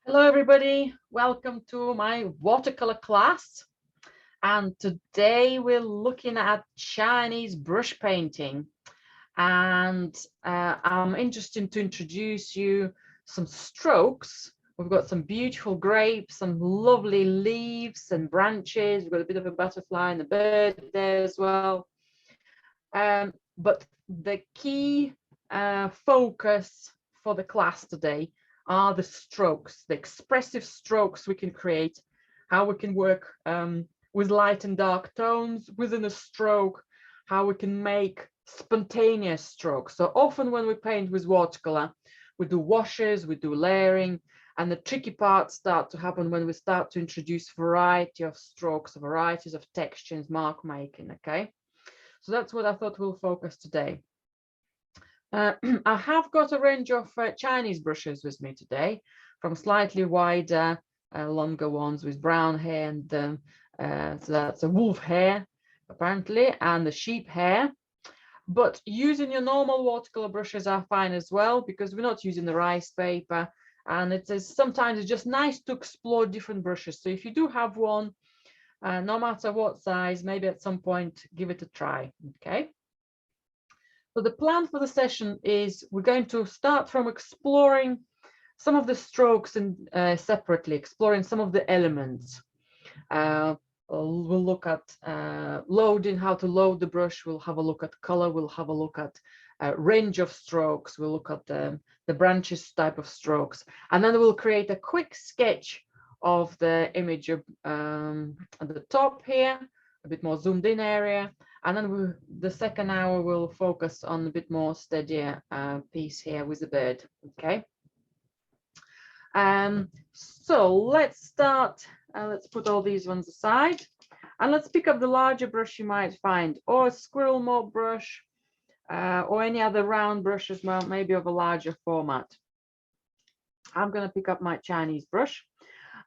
Hello everybody, welcome to my watercolor class, and today we're looking at Chinese brush painting, and I'm interested to introduce you some strokes. We've got some beautiful grapes, some lovely leaves and branches. We've got a bit of a butterfly and a bird there as well. But the key focus for the class today are the strokes, the expressive strokes we can create, how we can work with light and dark tones within a stroke, how we can make spontaneous strokes. So often when we paint with watercolor, we do washes, we do layering, and the tricky parts start to happen when we start to introduce variety of strokes, varieties of textures, mark making, okay? So that's what I thought we'll focus today. I have got a range of Chinese brushes with me today, from slightly wider, longer ones with brown hair, and so that's a wolf hair, apparently, and the sheep hair. But using your normal watercolor brushes are fine as well, because we're not using the rice paper, and sometimes it's just nice to explore different brushes. So if you do have one, no matter what size, maybe at some point give it a try. Okay. So the plan for the session is we're going to start from exploring some of the strokes and separately, exploring some of the elements. We'll look at loading, how to load the brush. We'll have a look at color. We'll have a look at range of strokes. We'll look at the branches type of strokes. And then we'll create a quick sketch of the image at the top here, a bit more zoomed in area. And then the second hour will focus on a bit more steadier piece here with the bird. Okay. So let's start. Let's put all these ones aside, and let's pick up the larger brush you might find, or a squirrel mop brush, or any other round brushes, maybe of a larger format. I'm going to pick up my Chinese brush,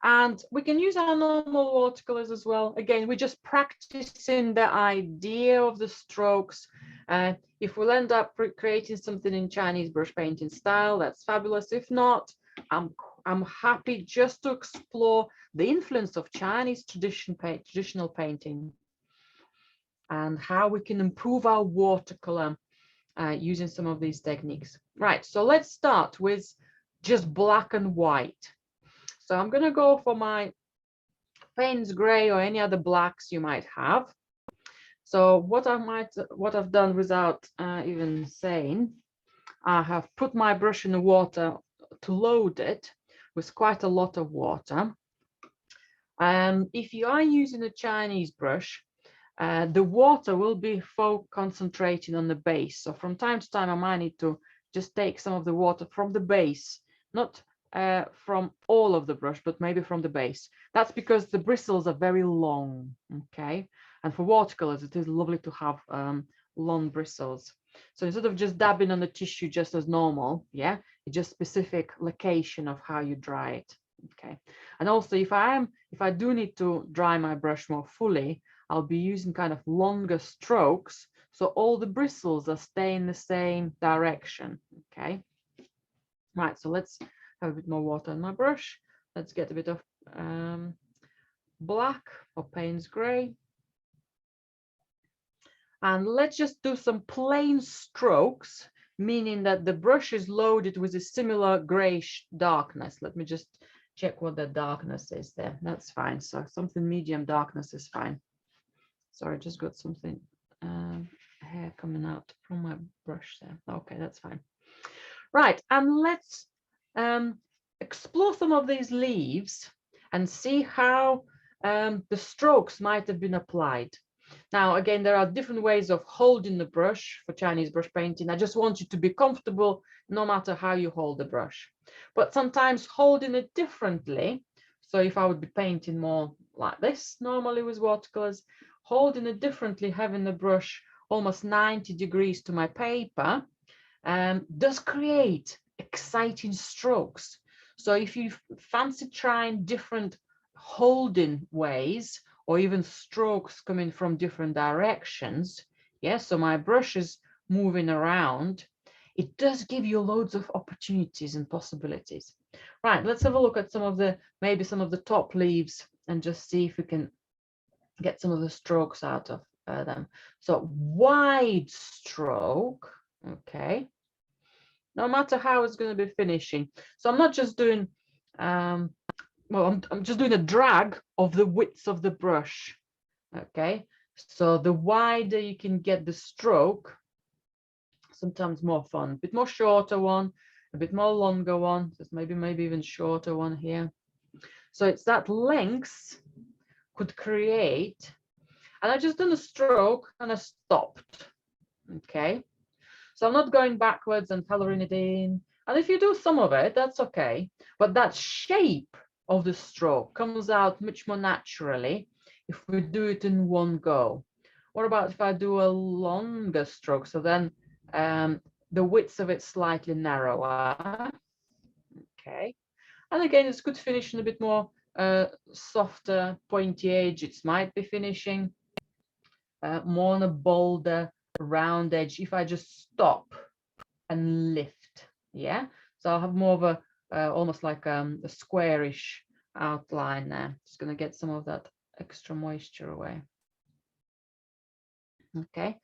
and we can use our normal watercolors as well. Again, we're just practicing the idea of the strokes. If we'll end up creating something in Chinese brush painting style, that's fabulous. If not, I'm happy just to explore the influence of Chinese traditional painting and how we can improve our watercolor using some of these techniques. Right, so let's start with just black and white. So I'm going to go for my Payne's gray or any other blacks you might have. So what I've done without even saying, I have put my brush in the water to load it with quite a lot of water. If you are using a Chinese brush, the water will be concentrating on the base. So from time to time, I might need to just take some of the water from the base, not from all of the brush, but maybe from the base. That's because the bristles are very long, okay? And for watercolors, it is lovely to have long bristles. So instead of just dabbing on the tissue just as normal, yeah, it's just specific location of how you dry it, okay? And also if I do need to dry my brush more fully, I'll be using kind of longer strokes, so all the bristles are staying the same direction, okay? Right, so let's have a bit more water on my brush. Let's get a bit of black or Payne's gray. And let's just do some plain strokes, meaning that the brush is loaded with a similar grayish darkness. Let me just check what the darkness is there. That's fine. So something medium darkness is fine. Sorry, I just got something hair coming out from my brush there. Okay, that's fine. Right, and let's explore some of these leaves and see how the strokes might have been applied. Now, again, there are different ways of holding the brush for Chinese brush painting. I just want you to be comfortable no matter how you hold the brush. But sometimes holding it differently. So if I would be painting more like this normally with watercolors, holding it differently, having the brush almost 90 degrees to my paper, does create exciting strokes. So if you fancy trying different holding ways, or even strokes coming from different directions, yes, so my brush is moving around. it does give you loads of opportunities and possibilities. Right, let's have a look at some of the, maybe some of the top leaves and just see if we can get some of the strokes out of them. So wide stroke, okay, no matter how it's going to be finishing. So I'm not just doing, well, I'm just doing a drag of the width of the brush, okay. So the wider you can get the stroke, sometimes more fun, a bit more shorter one, a bit more longer one, just maybe even shorter one here. So it's that length could create, and I just done a stroke and I stopped, okay. So I'm not going backwards and coloring it in, and if you do some of it, that's okay, but that shape of the stroke comes out much more naturally if we do it in one go. What about if I do a longer stroke, so then the width of it slightly narrower, okay. And again, it's good finishing a bit more softer, pointy edge. It might be finishing more on a bolder, round edge if I just stop and lift. Yeah, so I'll have more of a almost like a squarish outline there. Just going to get some of that extra moisture away. Okay,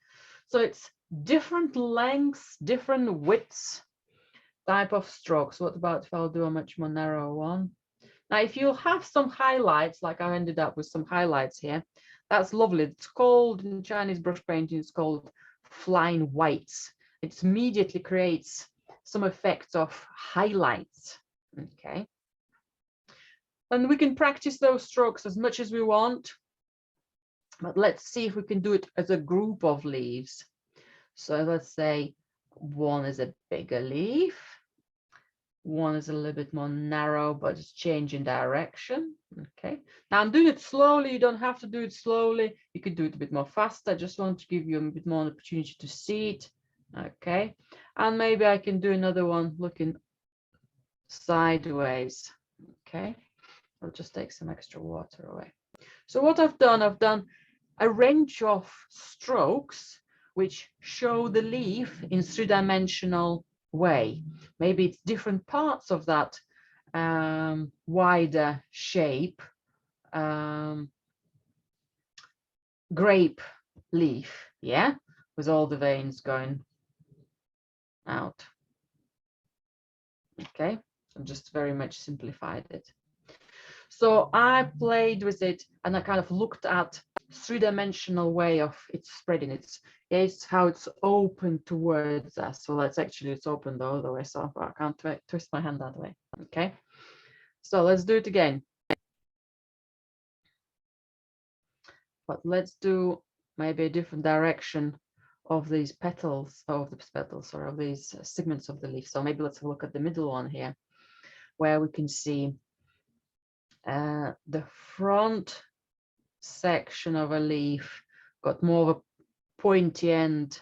so it's different lengths, different widths, type of strokes. What about if I'll do a much more narrow one? Now, if you have some highlights, like I ended up with some highlights here, that's lovely. It's called, in Chinese brush painting, it's called flying whites. It immediately creates some effect of highlights, okay? And we can practice those strokes as much as we want, but let's see if we can do it as a group of leaves. So let's say one is a bigger leaf, one is a little bit more narrow, but it's changing direction. Okay, now I'm doing it slowly. You don't have to do it slowly. You could do it a bit more faster. I just want to give you a bit more opportunity to see it. Okay, and maybe I can do another one looking sideways. Okay, I'll just take some extra water away. So what I've done a range of strokes which show the leaf in three-dimensional way. Maybe it's different parts of that wider shape grape leaf, yeah, with all the veins going out. Okay, I've just very much simplified it. So I played with it and I kind of looked at three-dimensional way of it spreading. It's how it's open towards us. So let's actually, it's open the other way, so I can't twist my hand that way. Okay, so let's do it again. But let's do maybe a different direction of these petals, or of these segments of the leaf. So maybe let's look at the middle one here, where we can see the front section of a leaf got more of a pointy end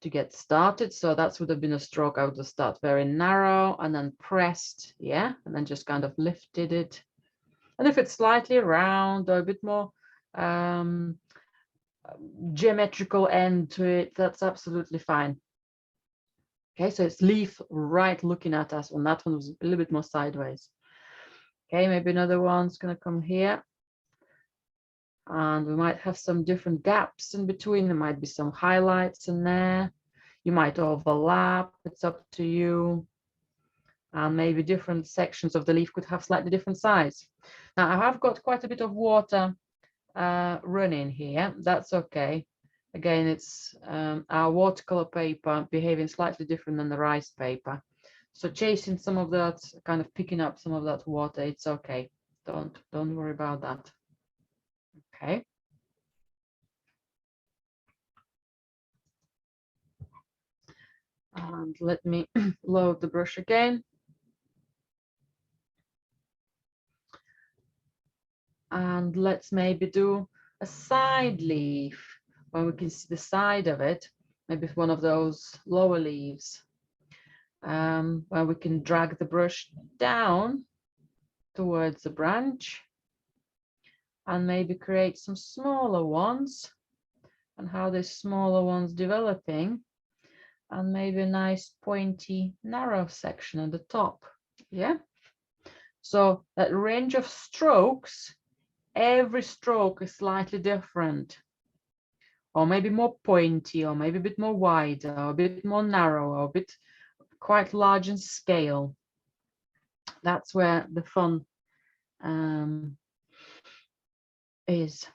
to get started. So that would have been a stroke. I would have started very narrow and then pressed, yeah, and then just kind of lifted it. And if it's slightly round or a bit more geometrical end to it, that's absolutely fine. Okay, so it's leaf right looking at us, and that one was a little bit more sideways. Okay, maybe another one's going to come here. And we might have some different gaps in between. There might be some highlights in there. You might overlap. It's up to you. And maybe different sections of the leaf could have slightly different size. Now, I have got quite a bit of water running here. That's okay. Again, it's our watercolor paper behaving slightly different than the rice paper. So chasing some of that, kind of picking up some of that water, it's okay. Don't worry about that. Okay. And let me load the brush again. And let's maybe do a side leaf where we can see the side of it, maybe one of those lower leaves, where we can drag the brush down towards the branch and maybe create some smaller ones, and how these smaller ones developing. and maybe a nice pointy narrow section at the top. Yeah, so that range of strokes, every stroke is slightly different, or maybe more pointy, or maybe a bit more wide, or a bit more narrow, or a bit quite large in scale. That's where the fun is.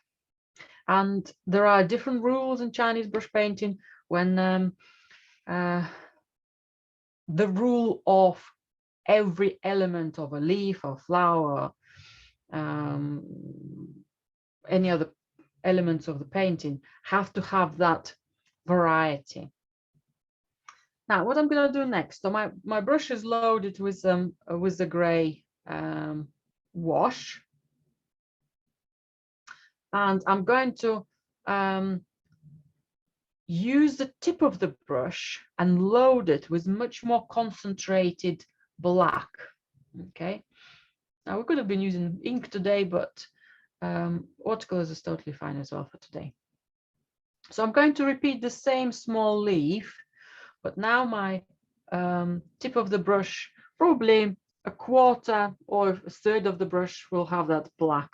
And there are different rules in Chinese brush painting when the rule of every element of a leaf or flower, any other elements of the painting have to have that variety. Now, what I'm going to do next, so my brush is loaded with the gray wash, and I'm going to use the tip of the brush and load it with much more concentrated black. Okay, now we could have been using ink today, but watercolors is totally fine as well for today. So I'm going to repeat the same small leaf, but now my tip of the brush, probably a quarter or a third of the brush will have that black.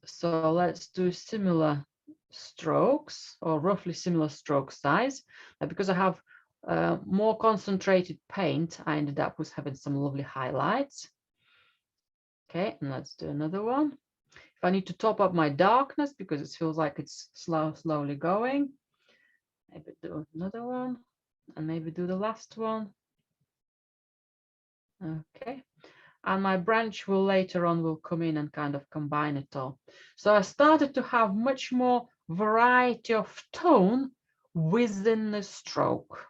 So let's do similar strokes, or roughly similar stroke size. Because I have more concentrated paint, I ended up with having some lovely highlights. Okay, and let's do another one. If I need to top up my darkness because it feels like it's slowly going, maybe do another one, and maybe do the last one. Okay, and my branch will later on will come in and kind of combine it all. So I started to have much more variety of tone within the stroke.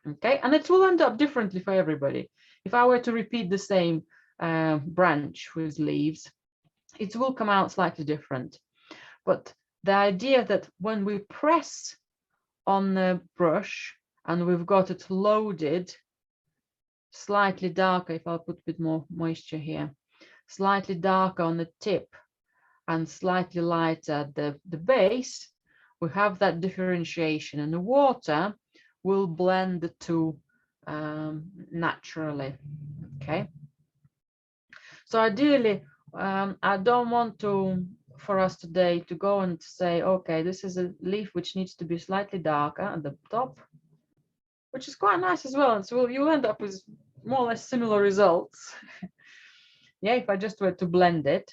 Okay, and it will end up differently for everybody. If I were to repeat the same branch with leaves, it will come out slightly different. But the idea that when we press on the brush and we've got it loaded, slightly darker, if I'll put a bit more moisture here, slightly darker on the tip and slightly lighter at the base, we have that differentiation, and the water will blend the two naturally. Okay, so ideally I don't want for us today to go and say, okay, this is a leaf which needs to be slightly darker at the top, which is quite nice as well. And so you'll end up with more or less similar results. Yeah, if I just were to blend it.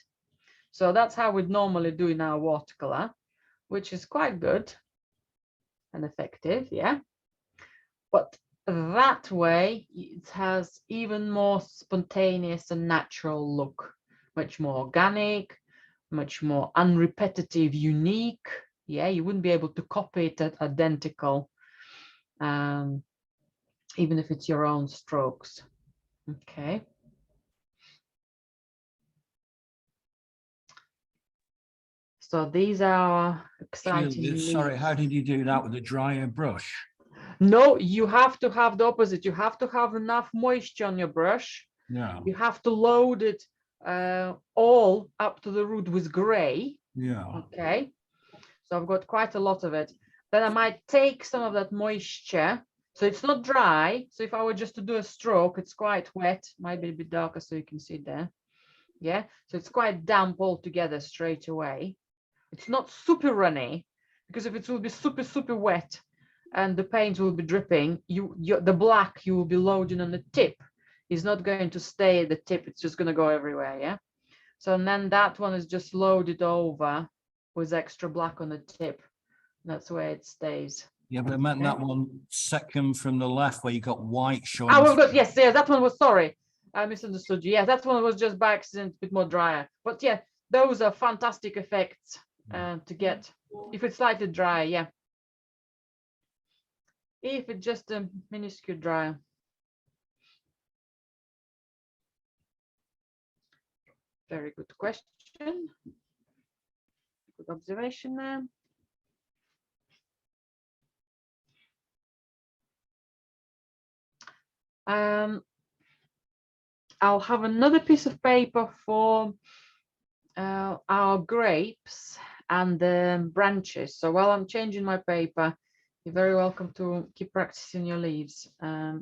So that's how we'd normally do in our watercolor, which is quite good and effective. Yeah, but that way it has even more spontaneous and natural look, much more organic, much more unrepetitive, unique. Yeah, you wouldn't be able to copy it at identical, even if it's your own strokes. Okay. So these are exciting. Sorry, how did you do that with a drier brush? No, you have to have the opposite. You have to have enough moisture on your brush. Yeah. You have to load it all up to the root with gray. Yeah. Okay. So I've got quite a lot of it. Then I might take some of that moisture. So it's not dry. So if I were just to do a stroke, it's quite wet. Might be a bit darker so you can see there. Yeah. So it's quite damp altogether straight away. It's not super runny, because if it will be super wet and the paint will be dripping, the black you will be loading on the tip is not going to stay at the tip. It's just going to go everywhere. Yeah. So and then that one is just loaded over with extra black on the tip. That's where it stays. Yeah, but I meant that one second from the left where you got white showing. Oh, we've got, yes, that one was, sorry, I misunderstood you. Yeah, that one was just by accident, a bit more drier. But yeah, those are fantastic effects to get if it's slightly dry. Yeah, if it's just a minuscule dry. Very good question. Good observation there. I'll have another piece of paper for our grapes and the branches. So while I'm changing my paper, You're very welcome to keep practicing your leaves. I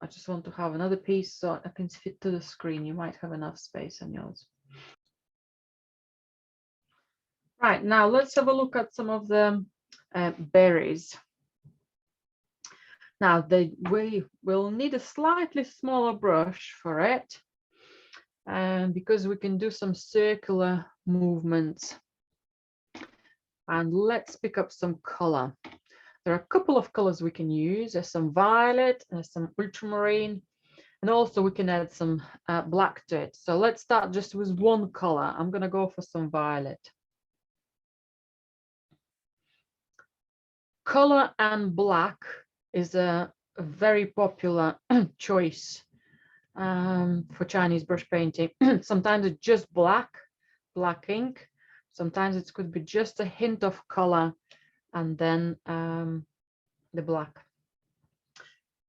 just want to have another piece so I can fit to the screen. You might have enough space on yours. Right, now let's have a look at some of the berries. Now we will need a slightly smaller brush for it, because we can do some circular movements. And let's pick up some color. There are a couple of colors we can use. There's some violet, there's some ultramarine, and also we can add some black to it. So let's start just with one color. I'm going to go for some violet. Color and black is a very popular choice for Chinese brush painting. Sometimes it's just black ink. Sometimes it could be just a hint of color and then the black.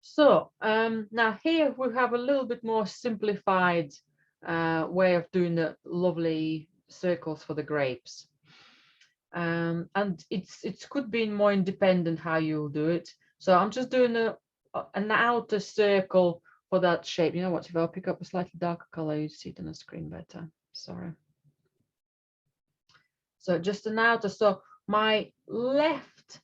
So now here we have a little bit more simplified way of doing the lovely circles for the grapes. And it could be more independent how you'll do it. So I'm just doing an outer circle for that shape. You know what, if I'll pick up a slightly darker color, you see it on the screen better. Sorry. So just an outer. So my left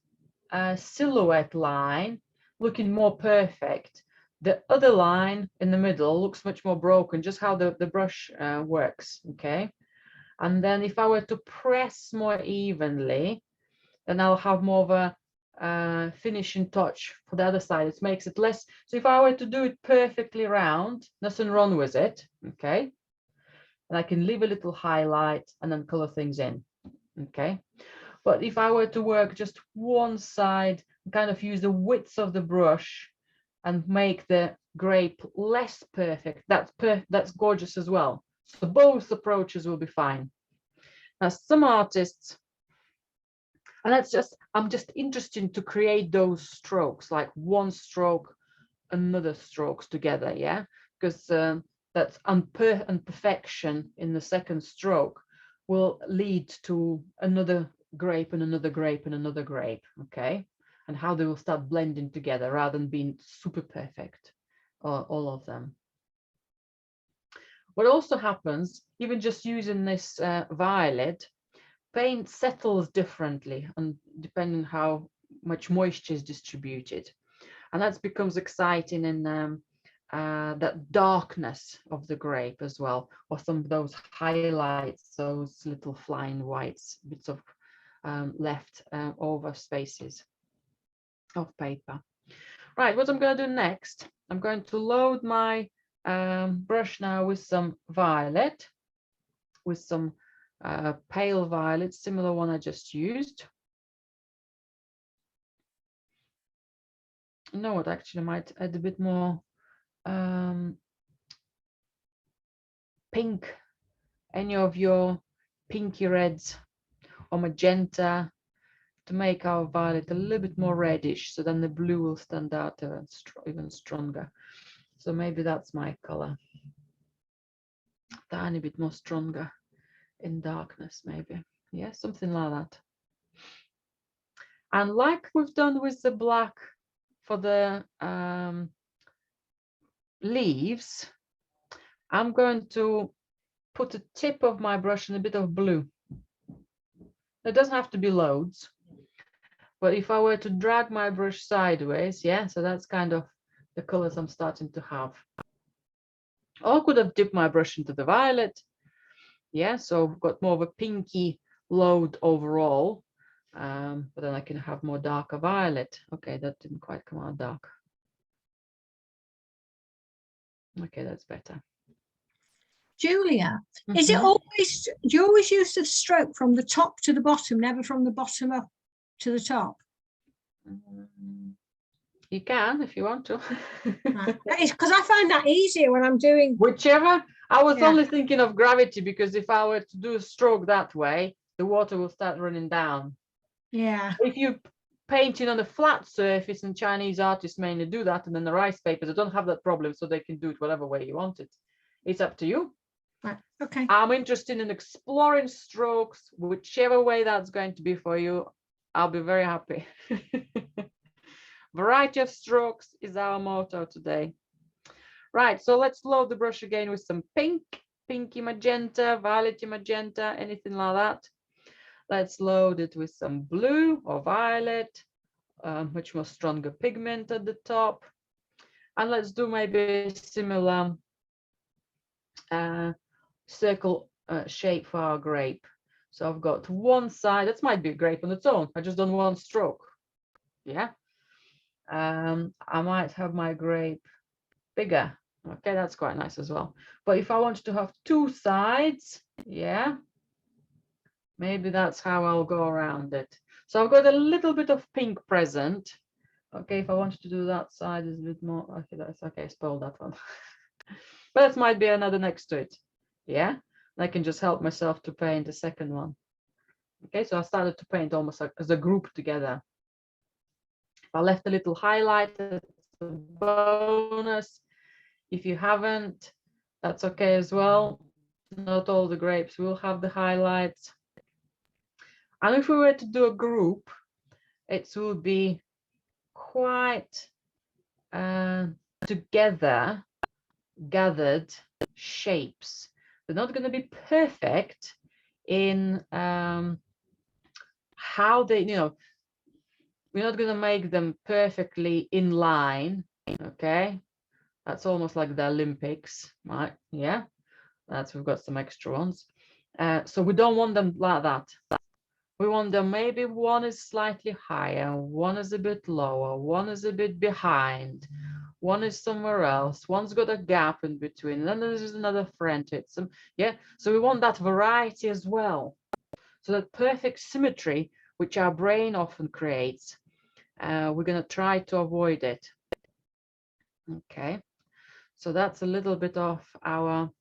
silhouette line looking more perfect. The other line in the middle looks much more broken, just how the brush works, okay? And then if I were to press more evenly, then I'll have more of a finishing touch for the other side. It makes it less. So if I were to do it perfectly round, nothing wrong with it, okay? And I can leave a little highlight and then color things in, okay? But if I were to work just one side, kind of use the width of the brush and make the grape less perfect, that's gorgeous as well. So both approaches will be fine. Now, some artists, and I'm just interested to create those strokes, like one stroke, another strokes together, yeah? Because that's imperfection in the second stroke will lead to another grape and another grape and another grape, okay? And how they will start blending together rather than being super perfect, all of them. What also happens, even just using this violet, paint settles differently and depending on how much moisture is distributed. And that becomes exciting in that darkness of the grape as well, or some of those highlights, those little flying whites, bits of left over spaces of paper. Right, what I'm going to do next, I'm going to load my brush now with some violet, with some pale violet, similar one I just used. You know what, actually I might add a bit more pink, any of your pinky reds or magenta, to make our violet a little bit more reddish, so then the blue will stand out even stronger. So maybe that's my color, tiny bit more stronger in darkness, maybe. Yeah, something like that. And like we've done with the black for the leaves, I'm going to put the tip of my brush in a bit of blue. It doesn't have to be loads, but if I were to drag my brush sideways, yeah, so that's kind of the colors I'm starting to have. Or I could have dipped my brush into the violet, yeah, so I've got more of a pinky load overall, but then I can have more darker violet. Okay, that didn't quite come out dark. Okay, that's better. Julia, is it always, do you always use the stroke from the top to the bottom, never from the bottom up to the top? You can if you want to. Because I find that easier when I'm doing whichever. I was only thinking of gravity, because if I were to do a stroke that way, the water will start running down. Yeah. If you're painting on a flat surface, and Chinese artists mainly do that, and then the rice papers, they don't have that problem, so they can do it whatever way you want it. It's up to you. Right. Okay. I'm interested in exploring strokes, whichever way that's going to be for you. I'll be very happy. Variety of strokes is our motto today. Right, so let's load the brush again with some pink, pinky magenta, violety magenta, anything like that. Let's load it with some blue or violet, much more stronger pigment at the top. And let's do maybe a similar circle shape for our grape. So I've got one side, that might be a grape on its own. I just done one stroke. Yeah. I might have my grape bigger. Okay, that's quite nice as well. But if I wanted to have two sides, yeah, maybe that's how I'll go around it. So I've got a little bit of pink present. Okay, if I wanted to do that side is a bit more, okay, that's okay, spoil that one. But that might be another next to it. Yeah, I can just help myself to paint the second one. Okay, so I started to paint almost like as a group together. I left a little highlight as a bonus. If you haven't, that's okay as well. Not all the grapes will have the highlights. And if we were to do a group, it will be quite together gathered shapes. They're not going to be perfect in how they, you know, we're not going to make them perfectly in line. Okay, that's almost like the Olympics, right? Yeah, that's, we've got some extra ones. So we don't want them like that. We want them, maybe one is slightly higher, one is a bit lower, one is a bit behind, one is somewhere else, one's got a gap in between, and then there's another friend to it. So, yeah, so we want that variety as well. So that perfect symmetry, which our brain often creates, we're going to try to avoid it. Okay, so that's a little bit of our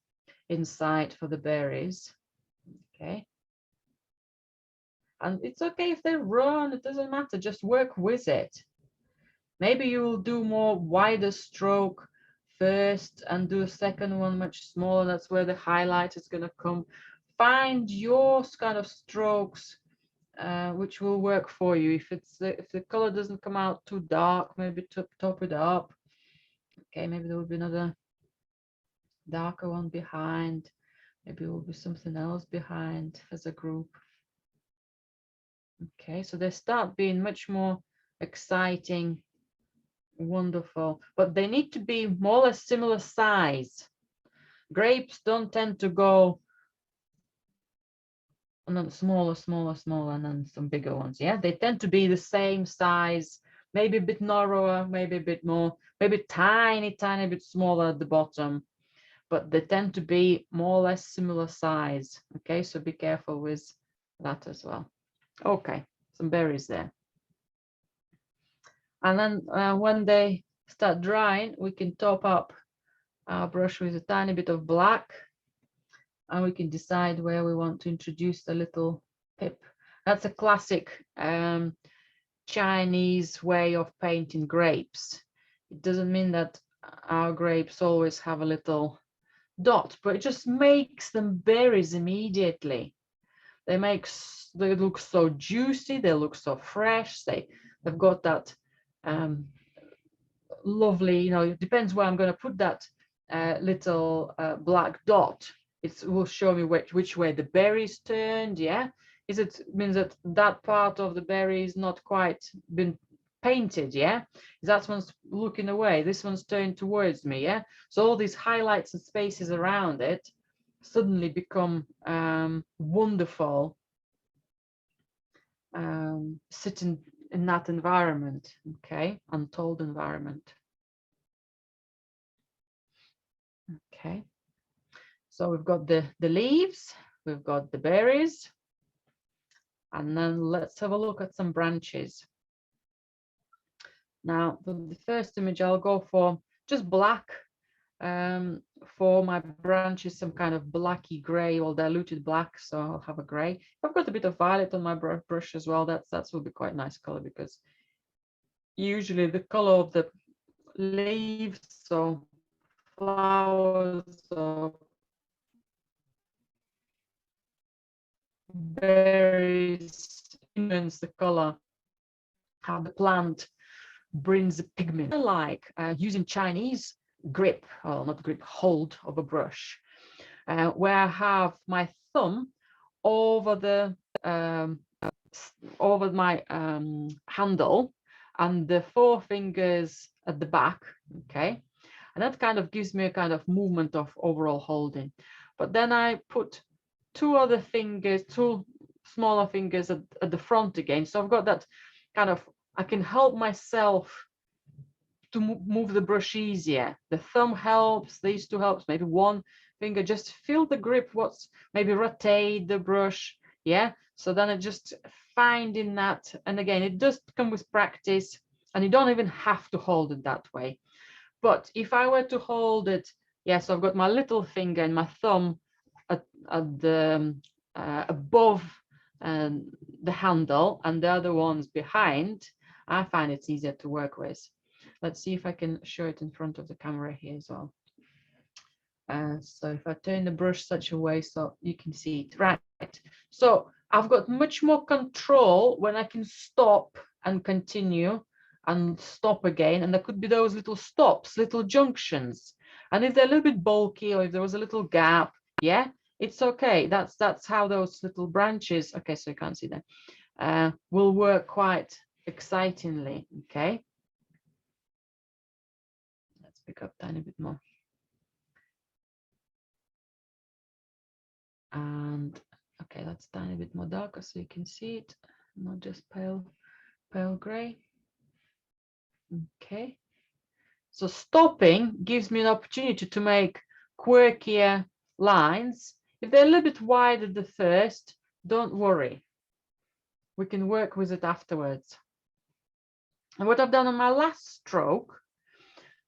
insight for the berries. Okay. And it's okay if they run, it doesn't matter, just work with it. Maybe you will do more wider stroke first and do a second one much smaller. That's where the highlight is going to come. Find your kind of strokes which will work for you. If the color doesn't come out too dark, maybe top it up. Okay, maybe there will be another darker one behind. Maybe it will be something else behind as a group. Okay, so they start being much more exciting, wonderful, but they need to be more or less similar size. Grapes don't tend to go and then smaller, and then some bigger ones. Yeah, they tend to be the same size, maybe a bit narrower, maybe a bit more, maybe tiny bit smaller at the bottom, but they tend to be more or less similar size. Okay, so be careful with that as well. Okay, some berries there. And then when they start drying, we can top up our brush with a tiny bit of black, and we can decide where we want to introduce a little pip. That's a classic Chinese way of painting grapes. It doesn't mean that our grapes always have a little dot, but it just makes them berries immediately. They look so juicy, they look so fresh, they've got that lovely, you know, it depends where I'm going to put that little black dot. It will show me which way the berries turned. Yeah, it means that that part of the berry is not quite been painted. Yeah, that one's looking away, this one's turned towards me. Yeah, so all these highlights and spaces around it suddenly become wonderful sitting in that environment. Okay, untold environment. Okay, so we've got the leaves, we've got the berries, and then let's have a look at some branches. Now, for the first image, I'll go for just black. For my branches, some kind of blacky gray or diluted black, so I'll have a gray. I've got a bit of violet on my brush as well. That will be quite a nice color, because usually the color of the leaves, so flowers or berries influence the color, how the plant brings the pigment. I like using Chinese grip, or not grip, hold of a brush, where I have my thumb over the over my handle and the four fingers at the back, okay, and that kind of gives me a kind of movement of overall holding. But then I put two other fingers, two smaller fingers at the front again, so I've got that kind of, I can help myself to move the brush easier. The thumb helps, these two helps, maybe one finger, just feel the grip, what's, maybe rotate the brush, yeah. So then I just finding that, and again, it does come with practice, and you don't even have to hold it that way. But if I were to hold it, yes, I've got my little finger and my thumb at the above the handle, and the other one's behind, I find it's easier to work with. Let's see if I can show it in front of the camera here as well. So if I turn the brush such a way so you can see it, right? So I've got much more control when I can stop and continue and stop again. And there could be those little stops, little junctions. And if they're a little bit bulky, or if there was a little gap, yeah, it's okay. That's how those little branches, okay, so you can't see that, will work quite excitingly, okay? Let's pick up a tiny bit more. And okay, that's a tiny bit more darker so you can see it, not just pale gray. Okay, so stopping gives me an opportunity to make quirkier lines. If they're a little bit wide at the first, don't worry, we can work with it afterwards. And what I've done on my last stroke,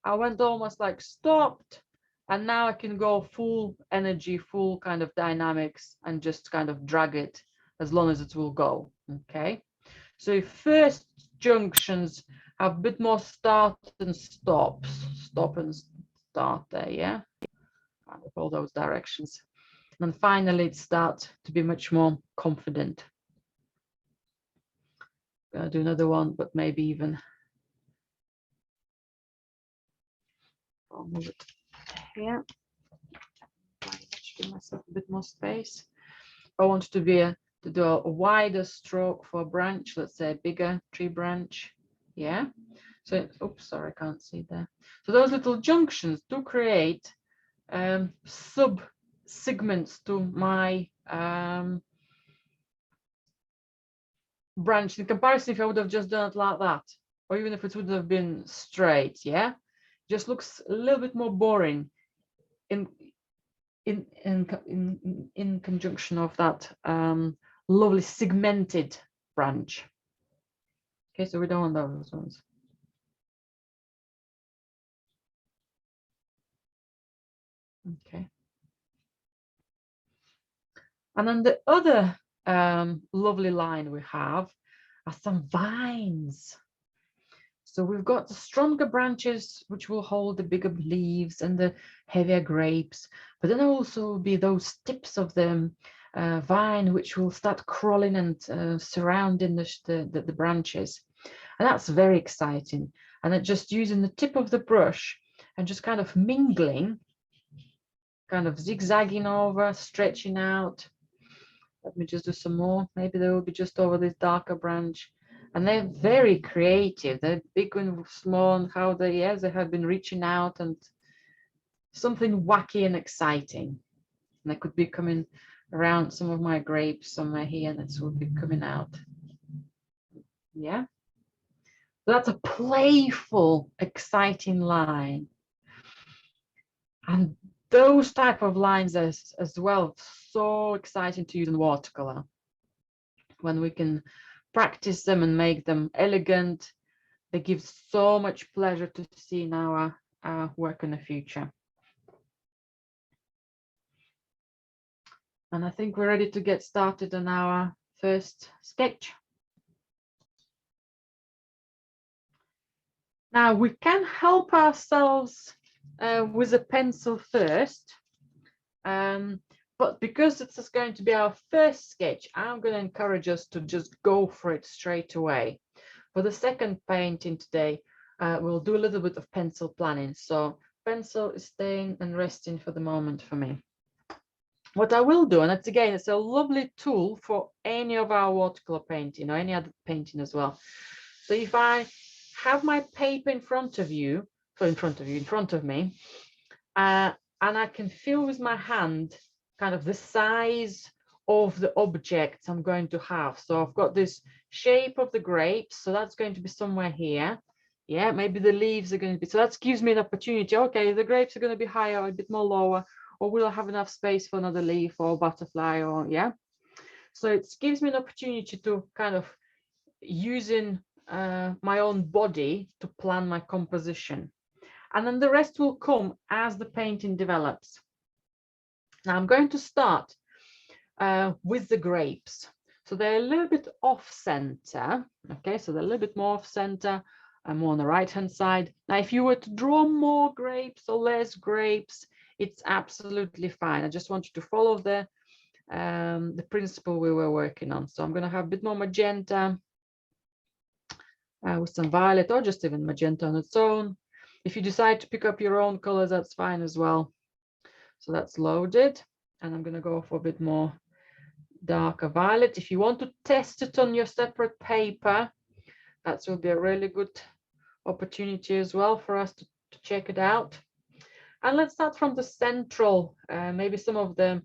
I went almost like stopped, and now I can go full energy, full kind of dynamics, and just kind of drag it as long as it will go, okay? So if first junctions have a bit more start and stops, stop and start there, yeah? Kind of all those directions. And finally it starts to be much more confident. I'm gonna do another one, but maybe even, I'll move it here. Give myself a bit more space. I want to be to do a wider stroke for a branch, let's say a bigger tree branch, yeah. So oops, sorry, I can't see there. So those little junctions do create sub segments to my branch. In comparison, if I would have just done it like that, or even if it would have been straight, yeah, just looks a little bit more boring in conjunction of that lovely segmented branch. Okay, so we don't want those ones. Okay. And then the other lovely line we have are some vines. So we've got the stronger branches, which will hold the bigger leaves and the heavier grapes, but then there will also be those tips of the vine, which will start crawling and surrounding the branches. And that's very exciting. And then just using the tip of the brush and just kind of mingling, kind of zigzagging over, stretching out. Let me just do some more. Maybe they will be just over this darker branch. And they're very creative. They're big and small, and how they, yes, they have been reaching out, and something wacky and exciting. And they could be coming around some of my grapes somewhere here, and it will be coming out. Yeah. So that's a playful, exciting line. And those type of lines as well, so exciting to use in watercolor. When we can practice them and make them elegant, they give so much pleasure to see in our work in the future. And I think we're ready to get started on our first sketch. Now we can help ourselves with a pencil first, but because this is going to be our first sketch, I'm going to encourage us to just go for it straight away. For the second painting today, we'll do a little bit of pencil planning. So pencil is staying and resting for the moment for me. What I will do, and it's again, it's a lovely tool for any of our watercolor painting or any other painting as well. So if I have my paper in front of you, in front of me, and I can feel with my hand kind of the size of the objects I'm going to have. So I've got this shape of the grapes, so that's going to be somewhere here. Yeah, maybe the leaves are going to be, so that gives me an opportunity. Okay, the grapes are going to be higher, a bit more lower, or will I have enough space for another leaf or butterfly, or yeah. So it gives me an opportunity to kind of using my own body to plan my composition. And then the rest will come as the painting develops. Now I'm going to start with the grapes. So they're a little bit off center. Okay, so they're a little bit more off center and more on the right hand side. Now, if you were to draw more grapes or less grapes, it's absolutely fine. I just want you to follow the principle we were working on. So I'm going to have a bit more magenta with some violet, or just even magenta on its own. If you decide to pick up your own colors, that's fine as well. So that's loaded, and I'm going to go for a bit more darker violet. If you want to test it on your separate paper, that will be a really good opportunity as well for us to check it out. And let's start from the central, maybe some of the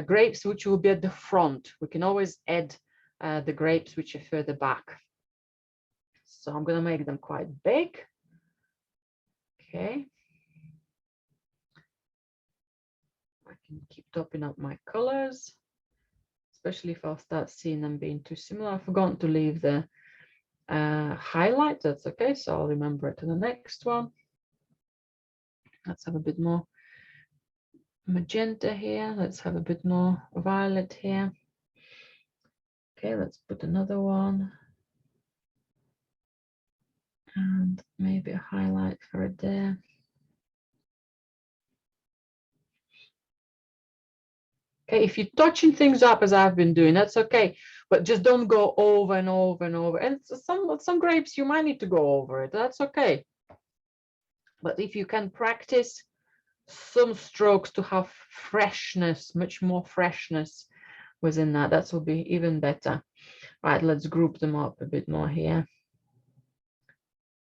grapes which will be at the front. We can always add the grapes which are further back. So I'm going to make them quite big. Okay. I can keep topping up my colors, especially if I'll start seeing them being too similar. I've forgotten to leave the highlight. That's okay. So I'll remember it to the next one. Let's have a bit more magenta here. Let's have a bit more violet here. Okay, let's put another one. And maybe a highlight for it there. Okay, if you're touching things up as I've been doing, that's okay, but just don't go over and over and over. And some grapes you might need to go over it. That's okay. But if you can practice some strokes to have freshness, much more freshness within that, that will be even better. Right, let's group them up a bit more here.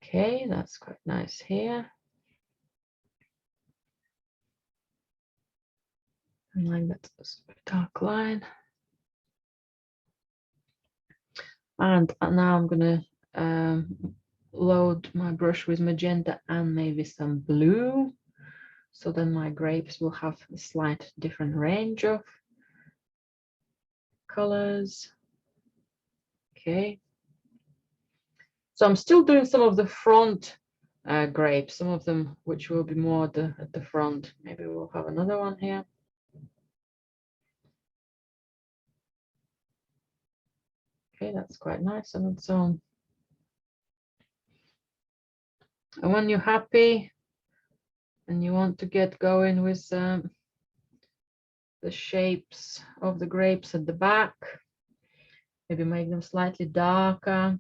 Okay, that's quite nice here. And like that dark line. And now I'm going to load my brush with magenta and maybe some blue. So then my grapes will have a slight different range of colors. Okay. So I'm still doing some of the front grapes, some of them which will be more at the front. Maybe we'll have another one here. Okay, that's quite nice on its own. And when you're happy and you want to get going with the shapes of the grapes at the back, maybe make them slightly darker.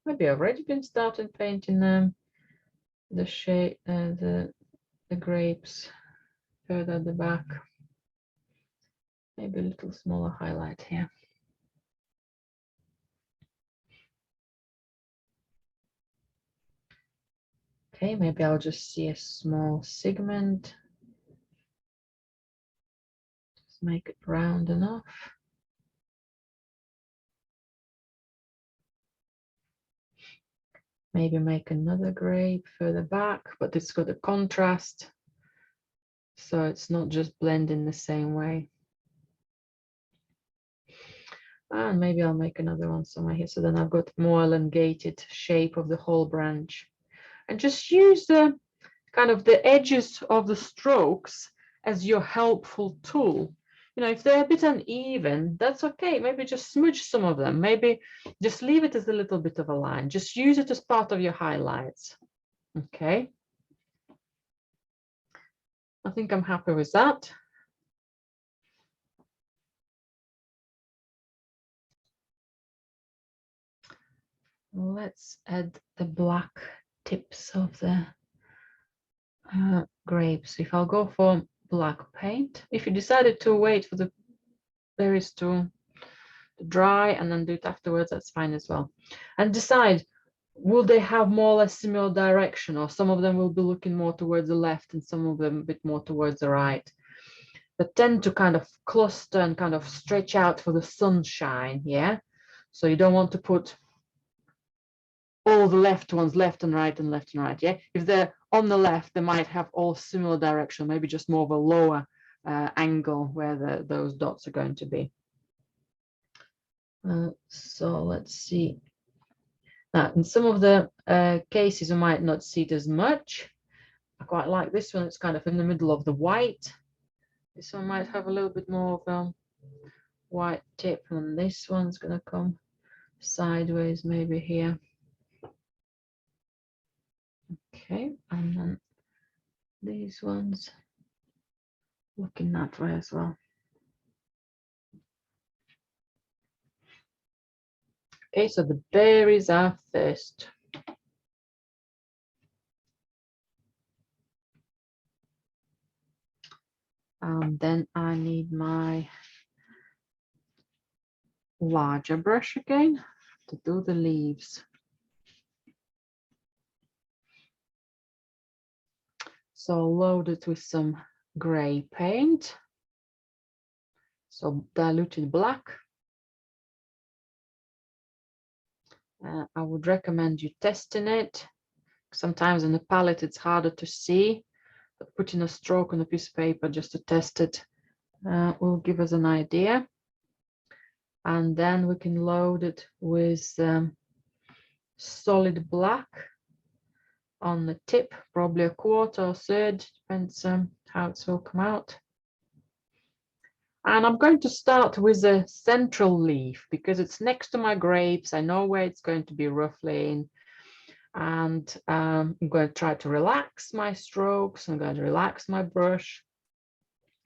Maybe I've already been starting painting them, the shape, the grapes further at the back. Maybe a little smaller highlight here. Okay, maybe I'll just see a small segment. Just make it round enough. Maybe make another grape further back, but it's got a contrast, so it's not just blending the same way. And maybe I'll make another one somewhere here, so then I've got more elongated shape of the whole branch. And just use the kind of the edges of the strokes as your helpful tool. You know, if they're a bit uneven, that's okay. Maybe just smudge some of them. Maybe just leave it as a little bit of a line. Just use it as part of your highlights. Okay. I think I'm happy with that. let's add the black tips of the grapes. If I'll go for black paint, if you decided to wait for the berries to dry and then do it afterwards, that's fine as well. And decide, will they have more or less similar direction, or some of them will be looking more towards the left and some of them a bit more towards the right. They tend to kind of cluster and kind of stretch out for the sunshine, yeah? So you don't want to put all the left ones left and right and left and right, yeah? If they're on the left, they might have all similar direction, maybe just more of a lower angle where those dots are going to be. So let's see. Now, in some of the cases, you might not see it as much. I quite like this one. It's kind of in the middle of the white. This one might have a little bit more of a white tip, and this one's going to come sideways, maybe here. Okay, and then these ones looking that way as well. Okay, so the berries are first. And then I need my larger brush again to do the leaves. So load it with some gray paint. So diluted black. I would recommend you testing it. Sometimes in the palette it's harder to see, but putting a stroke on a piece of paper just to test it will give us an idea. And then we can load it with solid black on the tip, probably a quarter or third, depends how it will come out. And I'm going to start with a central leaf because it's next to my grapes. I know where it's going to be roughly, and I'm going to try to relax my strokes. I'm going to relax my brush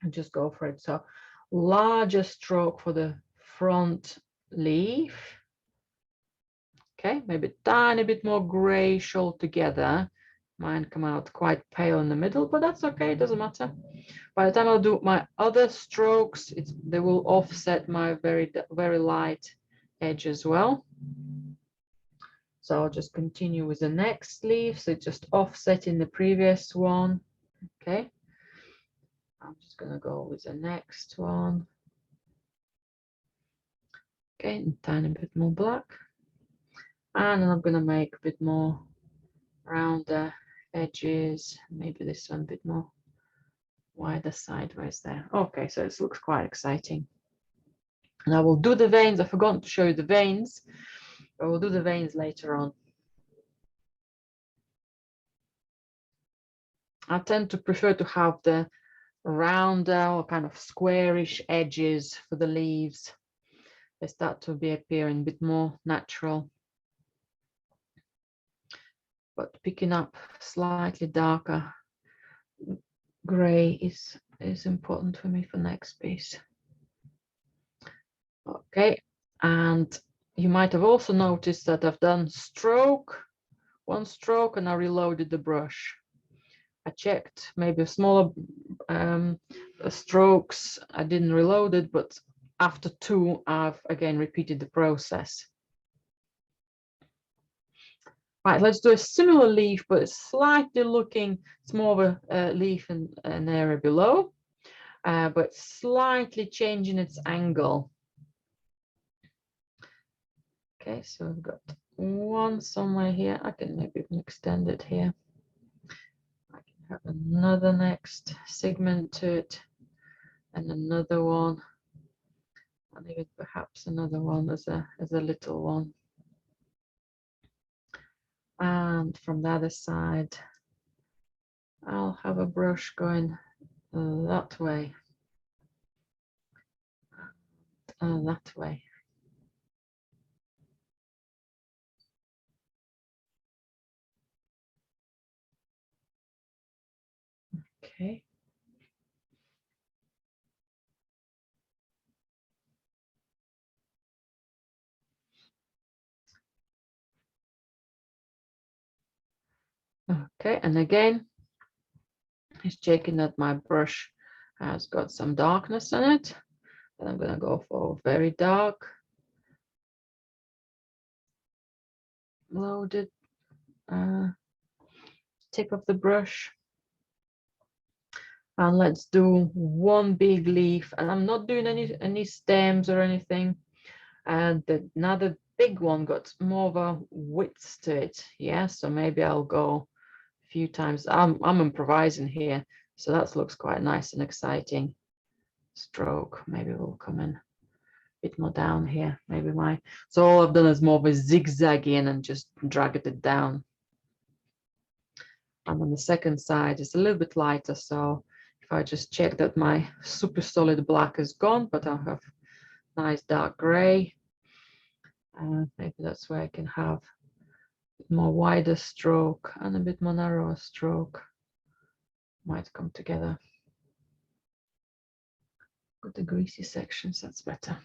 and just go for it. So larger stroke for the front leaf. Okay, maybe a tiny bit more grayish altogether. Mine come out quite pale in the middle, but that's okay, it doesn't matter. By the time I'll do my other strokes, they will offset my very light edge as well. So I'll just continue with the next leaf. So just offsetting the previous one. Okay. I'm just going to go with the next one. Okay, and a tiny bit more black. And then I'm going to make a bit more around the edges. Maybe this one a bit more wider sideways there. Okay, so this looks quite exciting. And I will do the veins. I forgot to show you the veins. I will do the veins later on. I tend to prefer to have the rounder or kind of squarish edges for the leaves. They start to be appearing a bit more natural. But picking up slightly darker gray is important for me for next piece. Okay, and you might have also noticed that I've done one stroke, and I reloaded the brush. I checked maybe smaller strokes. I didn't reload it, but after two, I've again repeated the process. Right, let's do a similar leaf, but it's slightly looking, it's more of a leaf in an area below, but slightly changing its angle. Okay, so we've got one somewhere here. I can maybe even extend it here. I can have another next segment to it, and another one, and even perhaps another one as a little one. And from the other side, I'll have a brush going that way, that way. Okay. Okay, and again, just checking that my brush has got some darkness in it. And I'm gonna go for very dark, loaded tip of the brush. And let's do one big leaf, and I'm not doing any stems or anything. And another big one got more of a width to it. Yeah, so maybe I'll go a few times. I'm improvising here, so that looks quite nice and exciting. Stroke, maybe we'll come in a bit more down here. Maybe so all I've done is more of a zigzag in and just dragged it down. And on the second side it's a little bit lighter, so if I just check that my super solid black is gone, but I have nice dark gray. Maybe that's where I can have a more wider stroke and a bit more narrower stroke. Might come together. Got the greasy sections, that's better.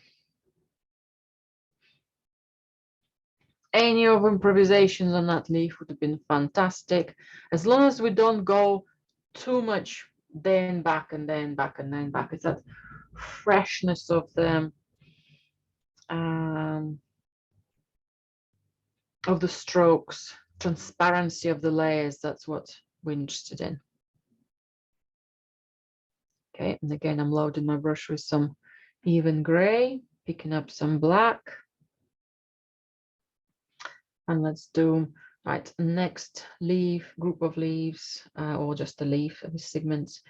Any of improvisations on that leaf would have been fantastic, as long as we don't go too much then back and then back and then back. It's that freshness of the strokes, transparency of the layers. That's what we're interested in. Okay, and again, I'm loading my brush with some even gray, picking up some black. And let's do, right, next leaf, group of leaves, or just a leaf of segments,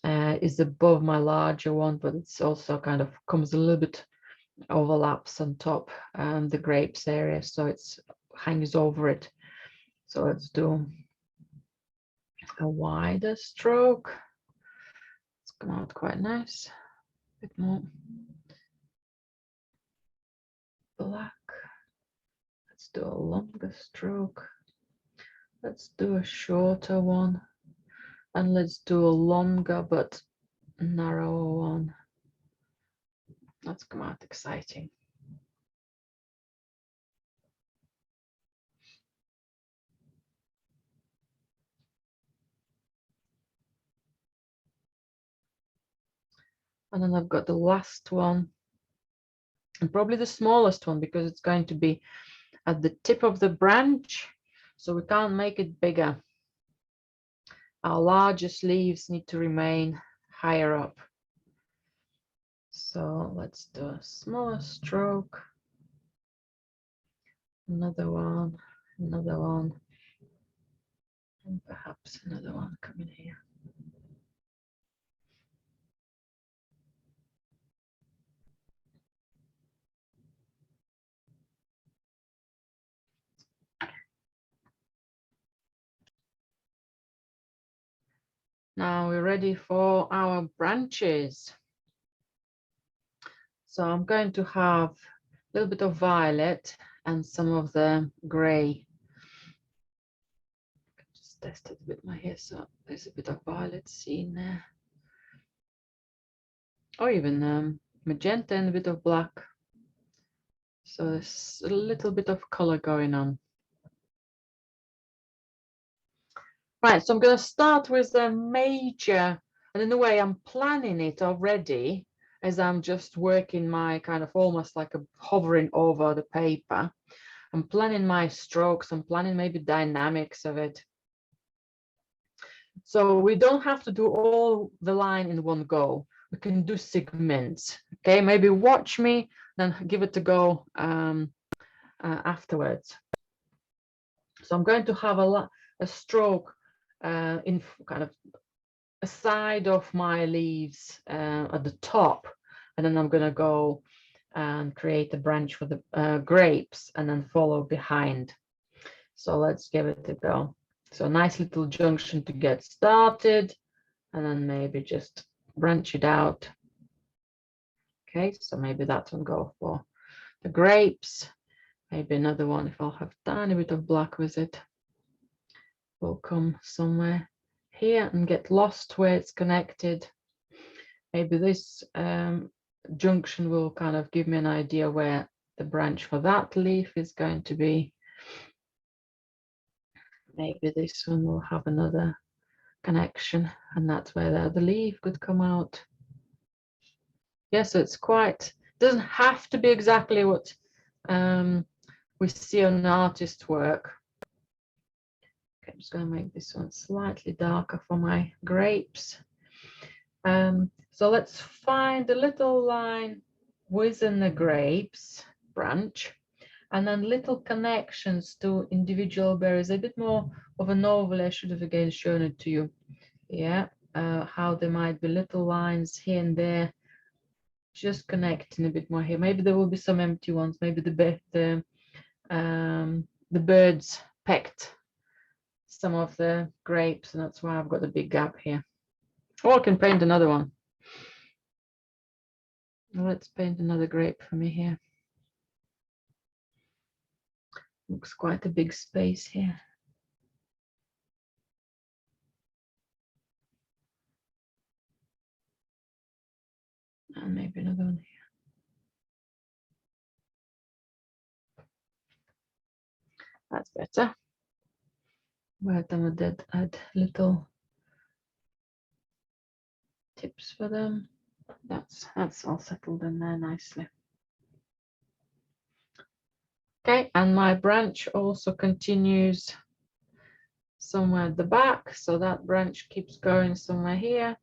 is above my larger one, but it's also kind of comes a little bit overlaps on top, the grapes area, so it's hangs over it. So let's do a wider stroke. It's come out quite nice. A bit more black. Let's do a longer stroke. Let's do a shorter one, and let's do a longer but narrower one. That's come out exciting. And then I've got the last one, and probably the smallest one, because it's going to be at the tip of the branch, so we can't make it bigger. Our largest leaves need to remain higher up. So let's do a smaller stroke, another one, and perhaps another one coming here. Now we're ready for our branches. So I'm going to have a little bit of violet and some of the gray. Just test it with my hair, so there's a bit of violet seen there. Or even magenta and a bit of black. So there's a little bit of color going on. Right, so I'm going to start with the major, and in a way I'm planning it already as I'm just working my kind of almost like a hovering over the paper. I'm planning my strokes, I'm planning maybe dynamics of it. So we don't have to do all the line in one go. We can do segments. Okay, maybe watch me, then give it a go afterwards. So I'm going to have a stroke in kind of a side of my leaves at the top, and then I'm going to go and create a branch for the grapes and then follow behind. So let's give it a go. So a nice little junction to get started, and then maybe just branch it out. Okay, so maybe that one go for the grapes. Maybe another one, if I'll have a tiny bit of black with it, will come somewhere here and get lost where it's connected. Maybe this junction will kind of give me an idea where the branch for that leaf is going to be. Maybe this one will have another connection, and that's where the leaf could come out. Yeah, so it's quite, doesn't have to be exactly what we see on artist work. Okay, I'm just going to make this one slightly darker for my grapes. So let's find a little line within the grapes branch, and then little connections to individual berries, a bit more of an overlay. I should have again shown it to you. Yeah, how there might be little lines here and there, just connecting a bit more here. Maybe there will be some empty ones. Maybe the birds pecked some of the grapes, and that's why I've got a big gap here. Or I can paint another one. Let's paint another grape for me here. Looks quite a big space here. And maybe another one here. That's better. Where then I did add little tips for them. That's all settled in there nicely. Okay, and my branch also continues somewhere at the back, so that branch keeps going somewhere here.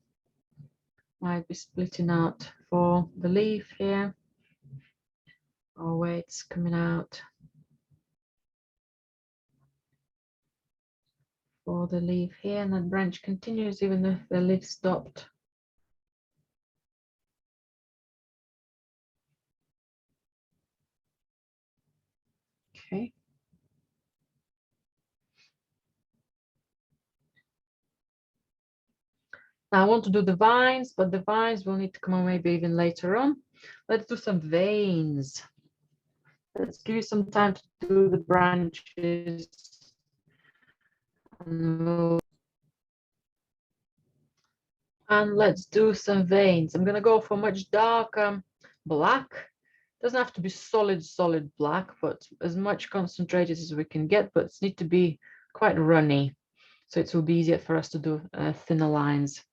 Might be splitting out for the leaf here, or where it's coming out for the leaf here, and that branch continues even if the leaf stopped. Okay. Now I want to do the vines, but the vines will need to come on maybe even later on. Let's do some veins. Let's give you some time to do the branches. And let's do some veins. I'm going to go for much darker black. Doesn't have to be solid black, but as much concentrated as we can get, but it's need to be quite runny, so it will be easier for us to do thinner lines.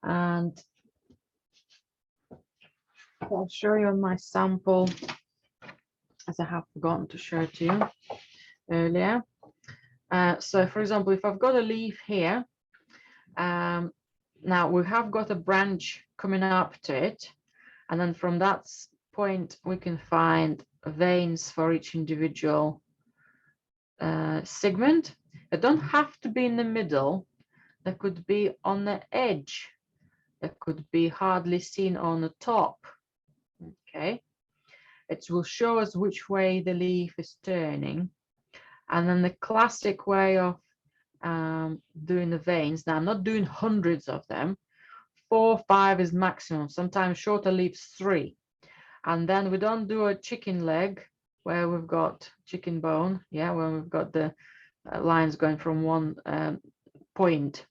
And I'll show you on my sample, as I have forgotten to show it to you earlier. So for example, if I've got a leaf here, now we have got a branch coming up to it, and then from that point we can find veins for each individual segment. They don't have to be in the middle. They could be on the edge. They could be hardly seen on the top. Okay, it will show us which way the leaf is turning. And then the classic way of doing the veins, now I'm not doing hundreds of them, 4 or 5 is maximum, sometimes shorter leaves 3. And then we don't do a chicken leg where we've got chicken bone, yeah, when we've got the lines going from one point.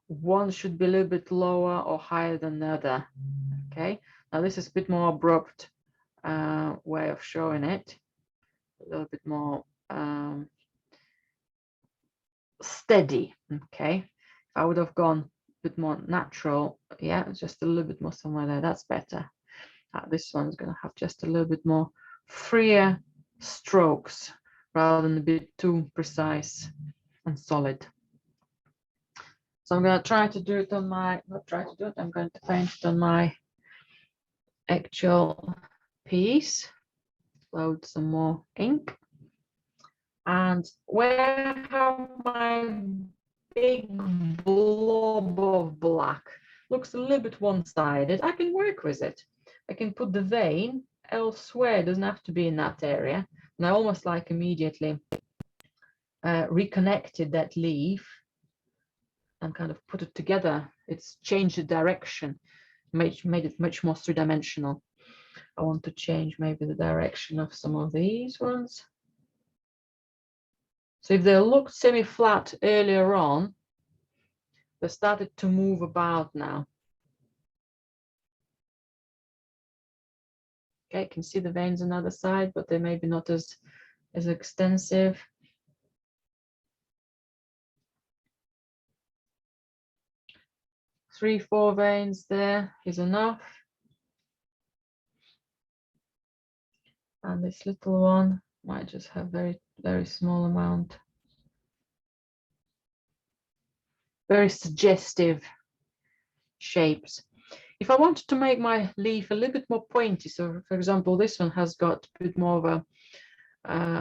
One should be a little bit lower or higher than the other. Okay, now this is a bit more abrupt way of showing it, a little bit more steady. Okay, if I would have gone a bit more natural, yeah, just a little bit more somewhere there, that's better. This one's going to have just a little bit more freer strokes rather than a bit too precise and solid. So I'm going to try to do it on my, not try to do it, I'm going to paint it on my actual piece. Load some more ink. And where I have my big blob of black, looks a little bit one-sided, I can work with it. I can put the vein elsewhere, it doesn't have to be in that area. And I almost like immediately reconnected that leaf and kind of put it together. It's changed the direction, made it much more three-dimensional. I want to change maybe the direction of some of these ones. So if they looked semi-flat earlier on, they started to move about now. Okay, you can see the veins on the other side, but they may be not as extensive. 3-4 veins there is enough. And this little one might just have very small amount. Very suggestive shapes. If I wanted to make my leaf a little bit more pointy, so for example, this one has got a bit more of a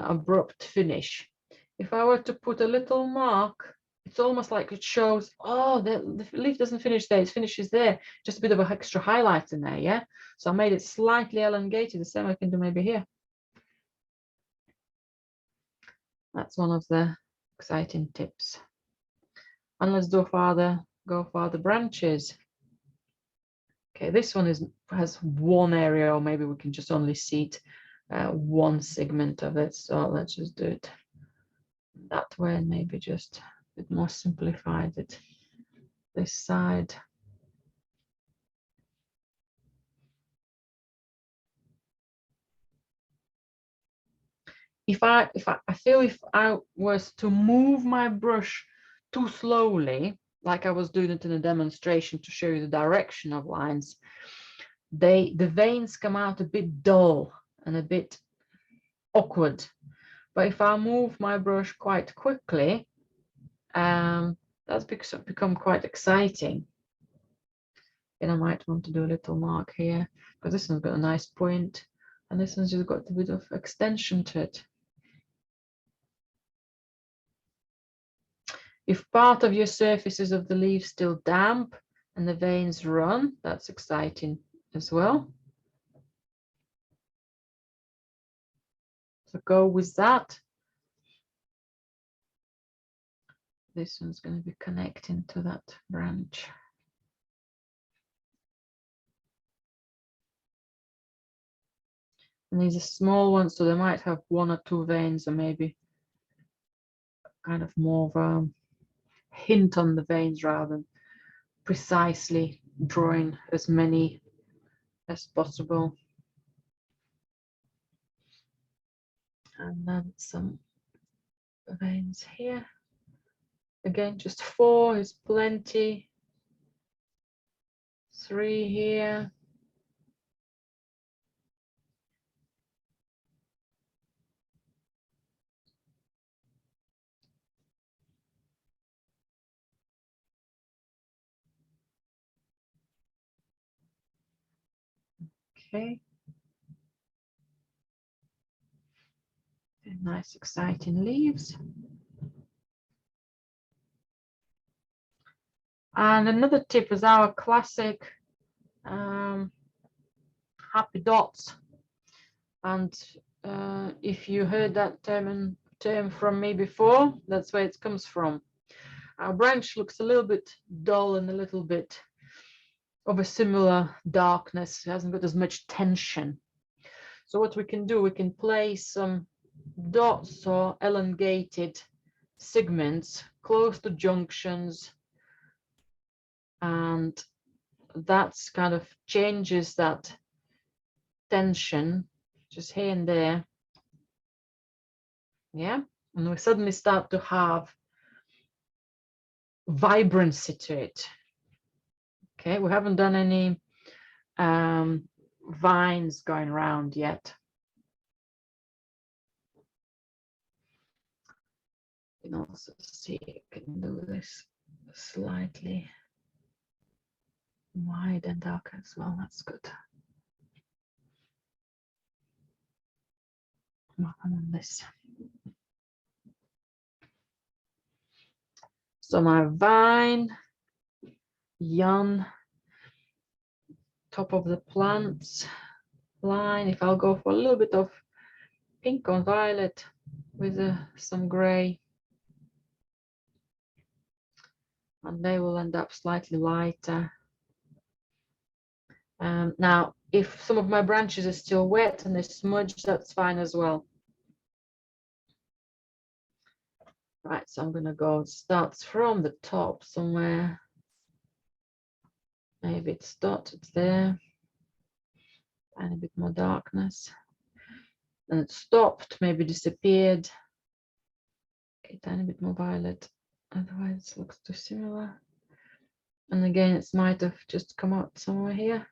abrupt finish. If I were to put a little mark, it's almost like it shows, oh, the leaf doesn't finish there, it finishes there. Just a bit of an extra highlight in there, yeah? So I made it slightly elongated, the same I can do maybe here. That's one of the exciting tips. And let's go for the branches. Okay, this one has one area, or maybe we can just only see it, one segment of it. So let's just do it that way, and maybe just a bit more simplified it this side. I feel if I was to move my brush too slowly, like I was doing it in a demonstration to show you the direction of lines, the veins come out a bit dull and a bit awkward. But if I move my brush quite quickly, that's become quite exciting. And I might want to do a little mark here, because this one's got a nice point, and this one's just got a bit of extension to it. If part of your surfaces of the leaf still damp and the veins run, that's exciting as well. So go with that. This one's going to be connecting to that branch. And these are small ones, so they might have 1 or 2 veins, or maybe kind of more of a hint on the veins rather than precisely drawing as many as possible. And then some veins here. Again, just 4 is plenty. 3 here. Okay. And nice, exciting leaves. And another tip is our classic happy dots. And if you heard that term from me before, that's where it comes from. Our branch looks a little bit dull and a little bit of a similar darkness. It hasn't got as much tension. So what we can do, we can place some dots or elongated segments close to junctions, and that's kind of changes that tension just here and there. Yeah, and we suddenly start to have vibrancy to it. Okay, we haven't done any vines going around yet. You can also see you can do this slightly wide and dark as well. That's good. And on this. So my vine, yarn, top of the plants line. If I'll go for a little bit of pink or violet with some gray, and they will end up slightly lighter. Now, if some of my branches are still wet and they smudge, that's fine as well. Right, so I'm going to go, it starts from the top somewhere. Maybe it's dotted there. And a bit more darkness. And it stopped, maybe disappeared. Okay, tiny bit more violet. Otherwise, it looks too similar. And again, it might have just come out somewhere here.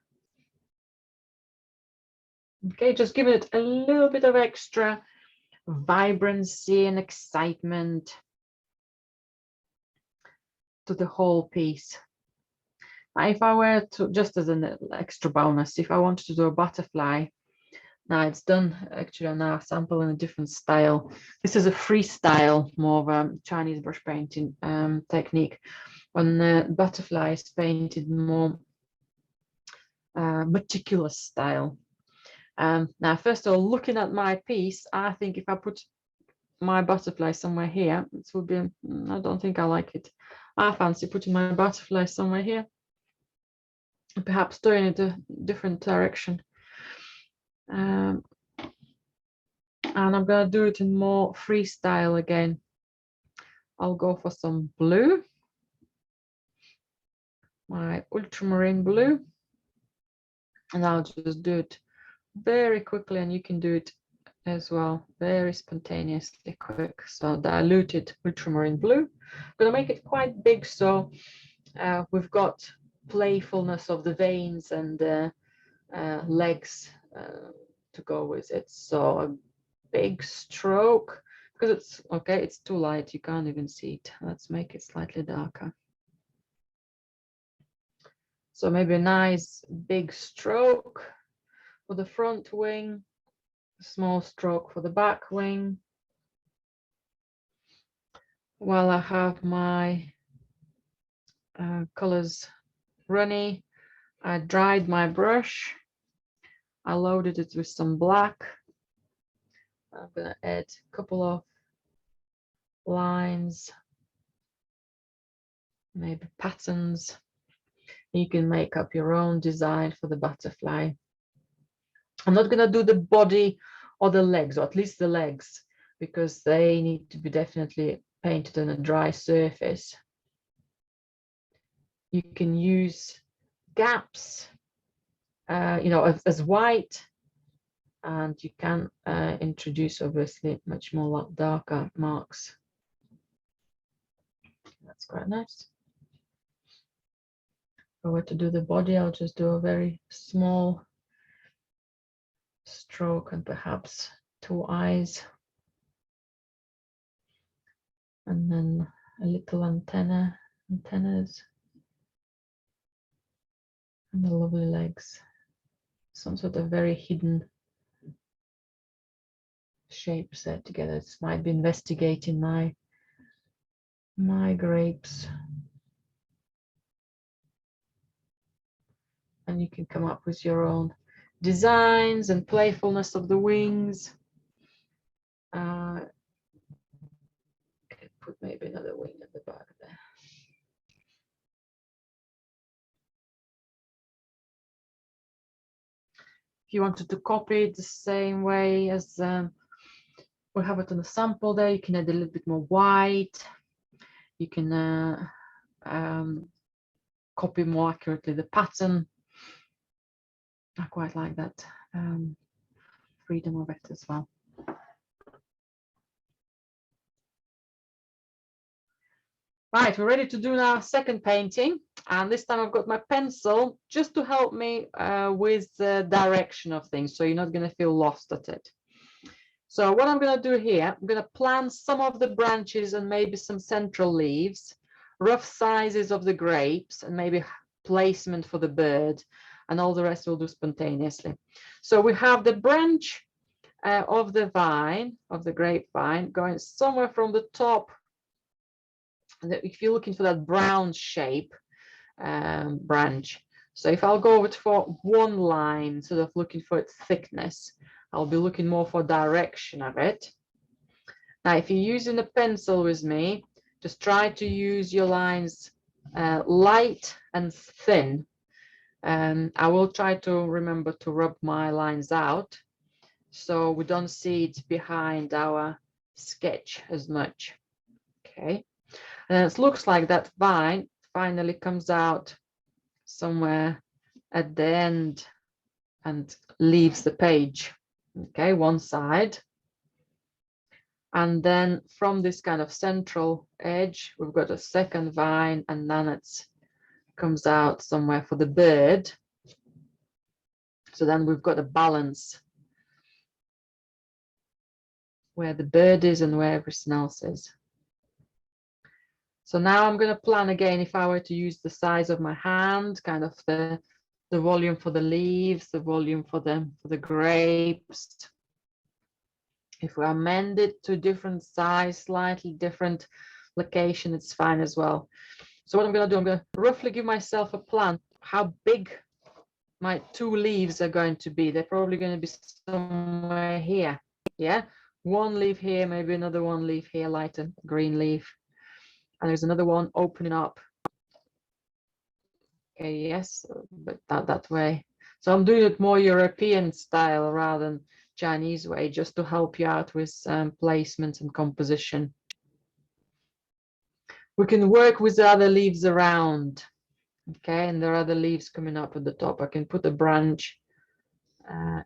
Okay, just giving it a little bit of extra vibrancy and excitement to the whole piece. If I were to, just as an extra bonus, if I wanted to do a butterfly, now it's done actually on our sample in a different style. This is a freestyle, more of a Chinese brush painting technique. On the butterfly is painted more meticulous style. Now, first of all, looking at my piece, I think if I put my butterfly somewhere here, it would be, I don't think I like it. I fancy putting my butterfly somewhere here, perhaps doing it a different direction. And I'm going to do it in more freestyle again. I'll go for some blue, my ultramarine blue, and I'll just do it very quickly, and you can do it as well, very spontaneously quick. So diluted ultramarine blue. I'm going to make it quite big, so we've got playfulness of the veins and legs to go with it. So a big stroke, because it's okay, it's too light, you can't even see it. Let's make it slightly darker. So maybe a nice big stroke for the front wing, a small stroke for the back wing. While I have my colors runny, I dried my brush. I loaded it with some black. I'm going to add a couple of lines, maybe patterns. You can make up your own design for the butterfly. I'm not going to do the body or the legs, or at least the legs, because they need to be definitely painted on a dry surface. You can use gaps, you know, as white, and you can introduce obviously much more darker marks. That's quite nice. If I were to do the body, I'll just do a very small stroke and perhaps 2 eyes, and then a little antennas, and the lovely legs. Some sort of very hidden shape set together. This might be investigating my grapes. And you can come up with your own designs and playfulness of the wings. Put maybe another wing at the back there. If you wanted to copy it the same way as we have it on the sample there, you can add a little bit more white. You can copy more accurately the pattern. I quite like that freedom of it as well. Right, we're ready to do our second painting, and this time I've got my pencil just to help me with the direction of things, so you're not going to feel lost at it. So what I'm going to do here, I'm going to plant some of the branches and maybe some central leaves, rough sizes of the grapes, and maybe placement for the bird, and all the rest we'll do spontaneously. So we have the branch of the vine, of the grapevine, going somewhere from the top. If you're looking for that brown shape branch, so if I'll go with for one line, sort of looking for its thickness, I'll be looking more for direction of it. Now, if you're using a pencil with me, just try to use your lines light and thin. I will try to remember to rub my lines out so we don't see it behind our sketch as much. Okay. And it looks like that vine finally comes out somewhere at the end and leaves the page. Okay, one side. And then from this kind of central edge, we've got a second vine, and then it's comes out somewhere for the bird. So then we've got a balance where the bird is and where everything else is. So now I'm going to plan again, if I were to use the size of my hand, kind of the volume for the leaves, the volume for the grapes. If we amend it to different size, slightly different location, it's fine as well. So what I'm going to do, I'm going to roughly give myself a plan how big my 2 leaves are going to be. They're probably going to be somewhere here. Yeah, 1 leaf here, maybe another 1 leaf here, lighter green leaf. And there's another one opening up. Okay, yes, but that way. So I'm doing it more European style rather than Chinese way, just to help you out with placement and composition. We can work with the other leaves around. Okay, and there are other leaves coming up at the top. I can put a branch.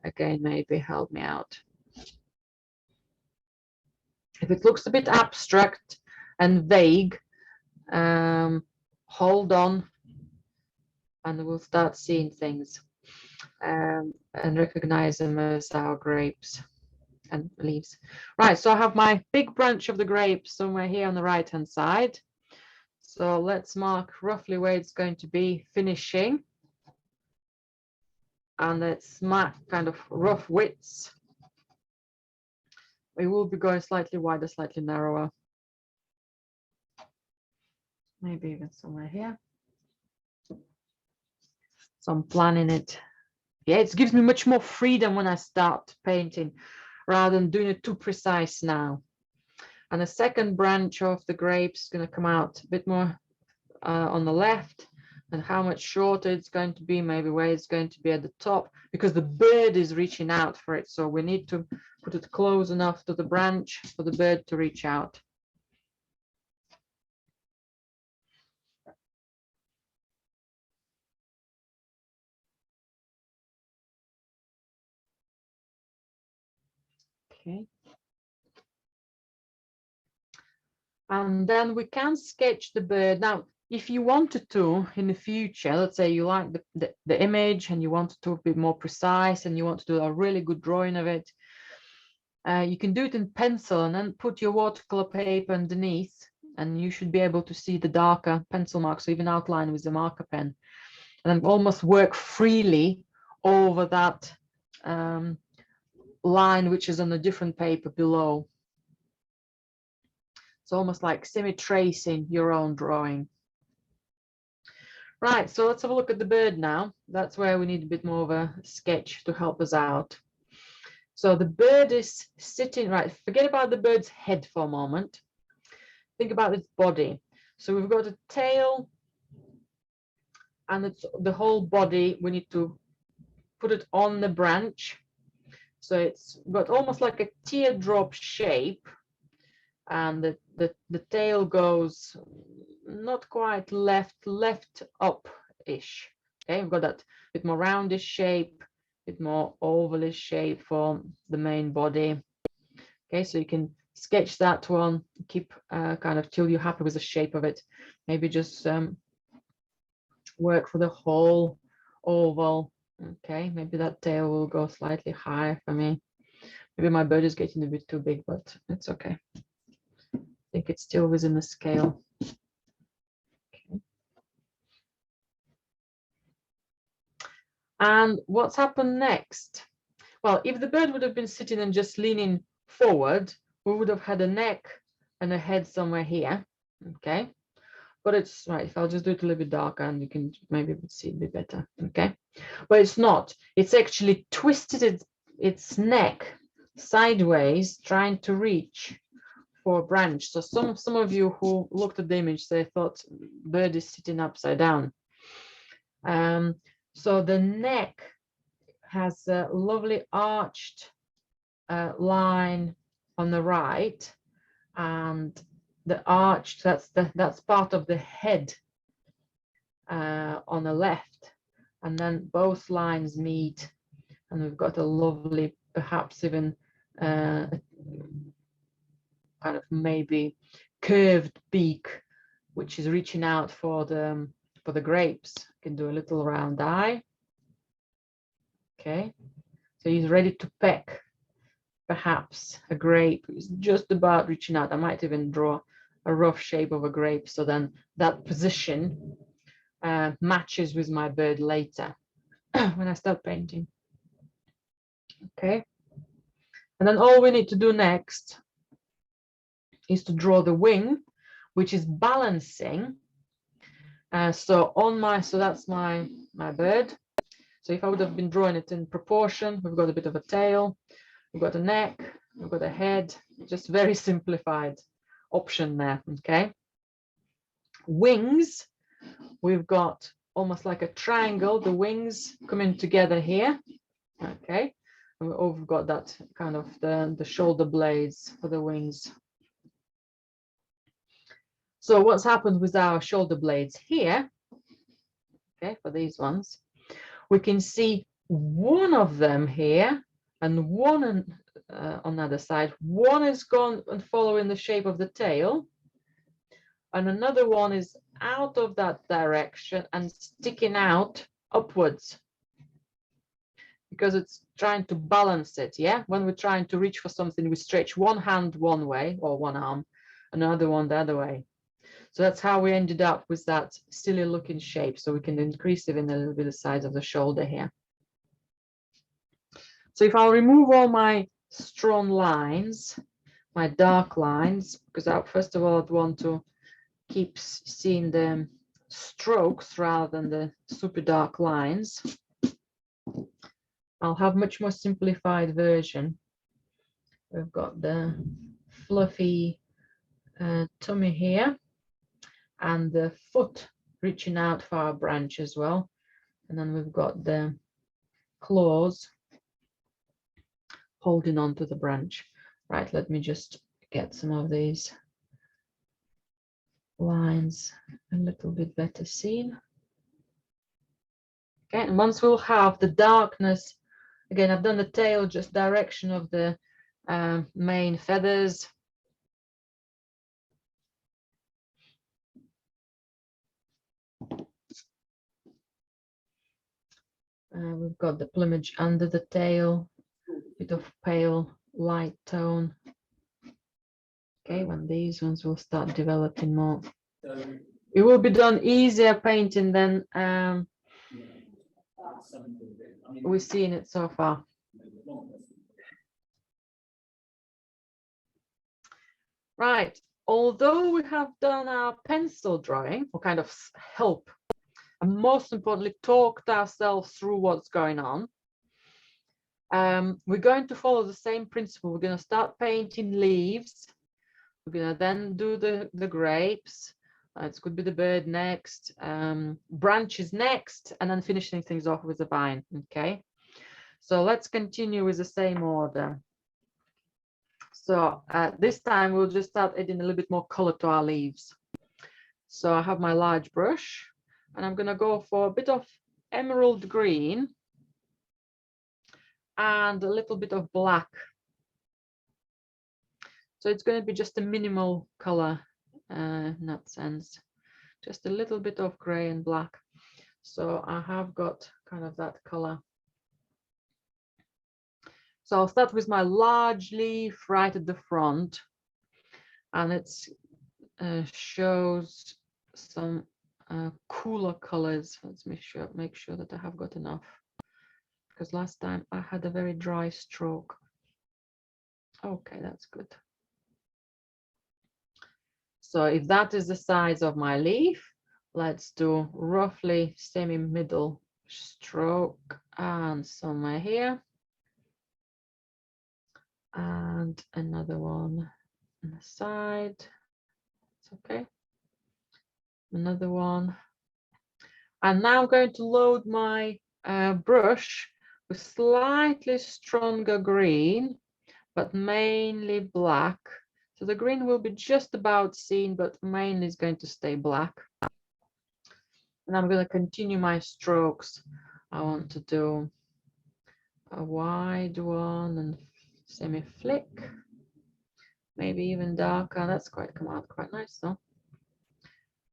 Again, maybe help me out. If it looks a bit abstract and vague, hold on, and we'll start seeing things and recognize them as our grapes and leaves. Right, so I have my big branch of the grapes somewhere here on the right hand side. So let's mark roughly where it's going to be finishing. And let's mark kind of rough widths. We will be going slightly wider, slightly narrower. Maybe even somewhere here. So I'm planning it. Yeah, it gives me much more freedom when I start painting rather than doing it too precise now. And the second branch of the grapes is going to come out a bit more on the left, and how much shorter it's going to be, maybe where it's going to be at the top, because the bird is reaching out for it. So we need to put it close enough to the branch for the bird to reach out. Okay. And then we can sketch the bird. Now, if you wanted to in the future, let's say you like the image and you want to be more precise and you want to do a really good drawing of it, you can do it in pencil and then put your watercolor paper underneath, and you should be able to see the darker pencil marks, or even outline with the marker pen, and then almost work freely over that line which is on a different paper below. It's almost like semi-tracing your own drawing. Right, so let's have a look at the bird now. That's where we need a bit more of a sketch to help us out. So the bird is sitting, right, forget about the bird's head for a moment. Think about its body. So we've got a tail and it's the whole body. We need to put it on the branch. So it's got almost like a teardrop shape, and the tail goes not quite left up-ish. Okay, we've got that bit more roundish shape, bit more ovalish shape for the main body. Okay, so you can sketch that one, keep kind of till you're happy with the shape of it. Maybe just work for the whole oval. Okay, maybe that tail will go slightly higher for me. Maybe my bird is getting a bit too big, but it's okay. I think it's still within the scale. Okay. And what's happened next? Well, if the bird would have been sitting and just leaning forward, we would have had a neck and a head somewhere here. Okay, but it's right. If I'll just do it a little bit darker, and you can maybe see it a bit better. Okay, but it's not. It's actually twisted its neck sideways, trying to reach for a branch. So some of you who looked at the image, they thought bird is sitting upside down. So the neck has a lovely arched line on the right, and the arched, that's part of the head on the left, and then both lines meet, and we've got a lovely, perhaps even kind of maybe curved beak, which is reaching out for the for the grapes. You can do a little round eye. Okay, so he's ready to peck perhaps a grape. He's just about reaching out. I might even draw a rough shape of a grape, so then that position matches with my bird later when I start painting. Okay, and then all we need to do next is to draw the wing, which is balancing. So that's my bird. So if I would have been drawing it in proportion, we've got a bit of a tail, we've got a neck, we've got a head, just very simplified option there. Okay, wings, we've got almost like a triangle, the wings coming together here. Okay, and we've got that kind of the shoulder blades for the wings. So what's happened with our shoulder blades here, okay, for these ones, we can see one of them here and one on the other side. One is gone and following the shape of the tail, and another one is out of that direction and sticking out upwards because it's trying to balance it. Yeah, when we're trying to reach for something, we stretch one hand one way or one arm, another one the other way. So that's how we ended up with that silly looking shape. So we can increase even a little bit the size of the shoulder here. So if I'll remove all my strong lines, my dark lines, because first of all, I'd want to keep seeing the strokes rather than the super dark lines. I'll have much more simplified version. We've got the fluffy tummy here, and the foot reaching out for our branch as well. And then we've got the claws holding on to the branch. Right, let me just get some of these lines a little bit better seen. Okay, and once we'll have the darkness, again, I've done the tail just direction of the main feathers. We've got the plumage under the tail, bit of pale light tone. Okay, when these ones will start developing more, it will be done easier painting than we've seen it so far. Right, although we have done our pencil drawing for kind of help, and most importantly, talked ourselves through what's going on, we're going to follow the same principle. We're going to start painting leaves. We're going to then do the grapes. It could be the bird next, branches next, and then finishing things off with the vine. Okay, so let's continue with the same order. So this time we'll just start adding a little bit more color to our leaves. So I have my large brush, and I'm going to go for a bit of emerald green and a little bit of black. So it's going to be just a minimal color in that sense, just a little bit of gray and black. So I have got kind of that color. So I'll start with my large leaf right at the front, and it shows some cooler colors. Let's make sure that I have got enough, because last time I had a very dry stroke. Okay, that's good. So if that is the size of my leaf, let's do roughly semi-middle stroke and somewhere here. And another one on the side. It's okay. Another one. And now I'm going to load my brush with slightly stronger green, but mainly black. So the green will be just about seen, but mainly is going to stay black. And I'm going to continue my strokes. I want to do a wide one and semi-flick, maybe even darker. That's quite come out quite nice though.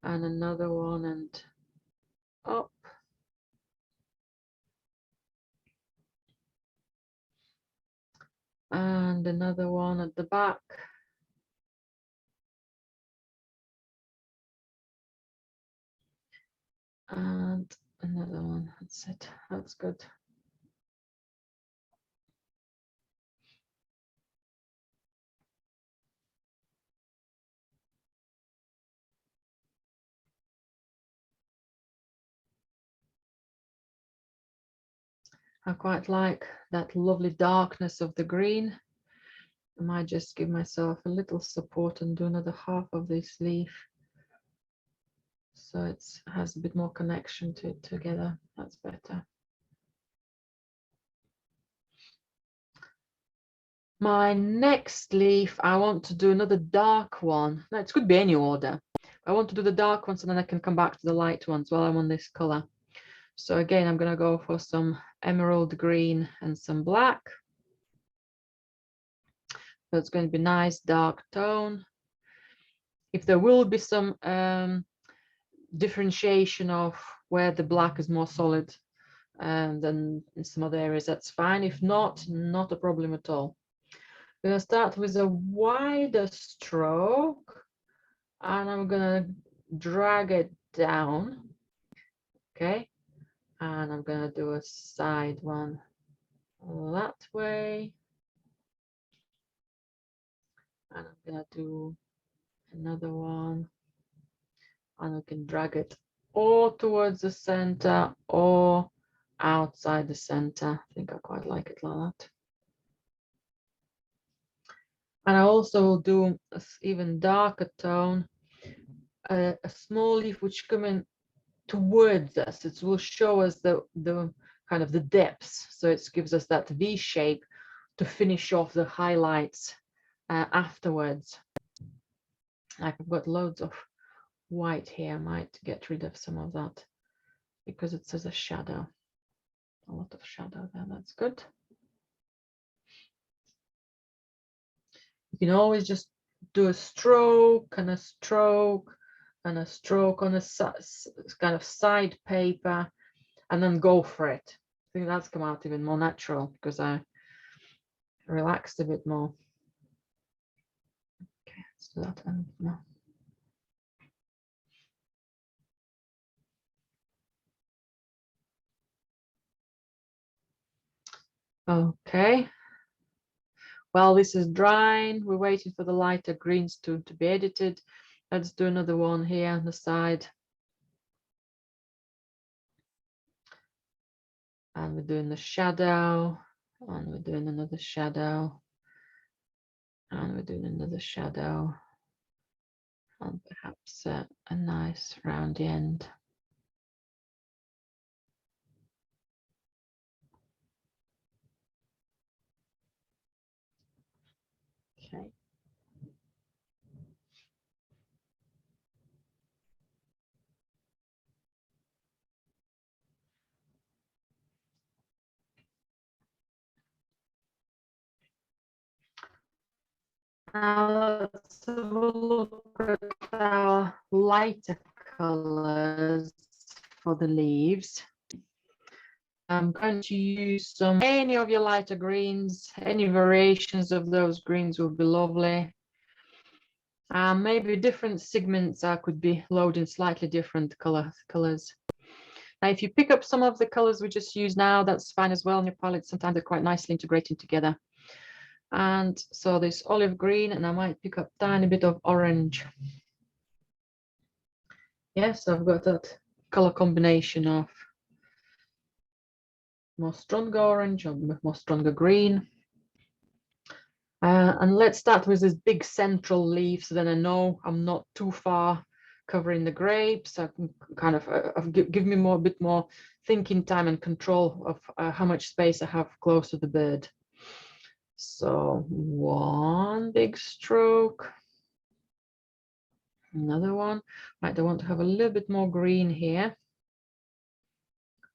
And another one and up. And another one at the back. And another one, that's it, that's good. I quite like that lovely darkness of the green. I might just give myself a little support and do another half of this leaf. So it has a bit more connection to it together. That's better. My next leaf, I want to do another dark one. No, it could be any order. I want to do the dark ones and then I can come back to the light ones while I'm on this color. So again, I'm going to go for some emerald green and some black. So it's going to be nice dark tone. If there will be some differentiation of where the black is more solid than in some other areas, that's fine. If not, not a problem at all. I'm going to start with a wider stroke and I'm going to drag it down. Okay. And I'm going to do a side one that way. And I'm going to do another one. And we can drag it or towards the center or outside the center. I think I quite like it like that. And I also will do an even darker tone, a small leaf which come in towards us. It will show us the kind of the depths. So it gives us that V shape to finish off the highlights afterwards. Like I've got loads of white here. I might get rid of some of that because it says a shadow. A lot of shadow there. That's good. You can always just do a stroke and a stroke and a stroke on a kind of side paper and then go for it. I think that's come out even more natural because I relaxed a bit more. Okay, let's do that one now. Okay. Well, this is drying. We're waiting for the lighter greens to be edited. Let's do another one here on the side. And we're doing the shadow. And we're doing another shadow. And we're doing another shadow. And perhaps a nice roundy end. Okay. Now let's have a look at our lighter colors for the leaves. I'm going to use any of your lighter greens, any variations of those greens will be lovely. Maybe different segments could be loading slightly different colors. Now, if you pick up some of the colors we just used now, that's fine as well on your palette. Sometimes they're quite nicely integrating together. And so this olive green, and I might pick up a tiny bit of orange. Yes, I've got that color combination of more stronger orange or more stronger green. And let's start with this big central leaf, so then I know I'm not too far covering the grapes. I can kind of give me a bit more thinking time and control of how much space I have close to the bird. So one big stroke, another one. Right, I want to have a little bit more green here.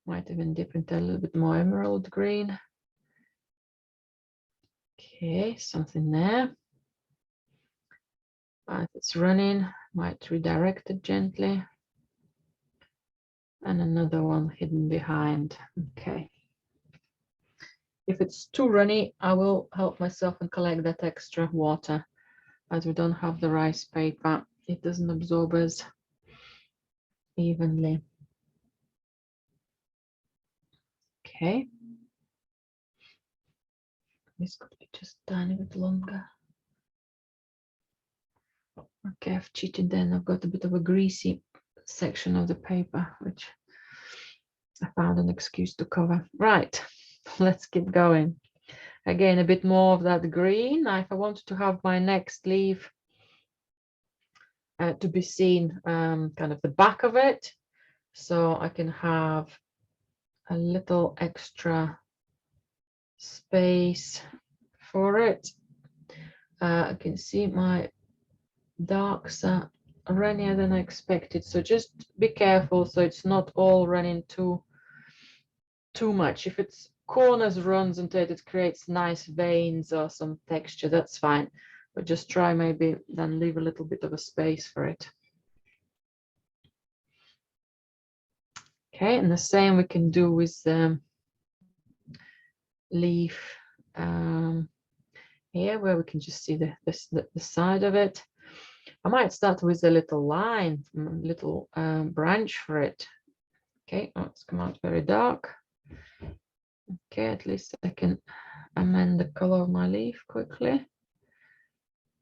Might even dip into a little bit more emerald green. Okay, something there. If it's running, might redirect it gently. And another one hidden behind. Okay. If it's too runny, I will help myself and collect that extra water, as we don't have the rice paper. It doesn't absorb as evenly. Okay. This could be just a tiny bit longer. Okay, I've cheated then. I've got a bit of a greasy section of the paper, which I found an excuse to cover. Right, let's keep going. Again, a bit more of that green. Now, if I wanted to have my next leaf to be seen, kind of the back of it, so I can have a little extra space for it. I can see my darks are runnier than I expected, so just be careful so it's not all running too much. If it's corners runs into it, it creates nice veins or some texture, that's fine, but just try maybe then leave a little bit of a space for it. Okay, and the same we can do with the leaf here, where we can just see the side of it. I might start with a little line, little branch for it. Okay, oh, it's come out very dark. Okay, at least I can amend the color of my leaf quickly. A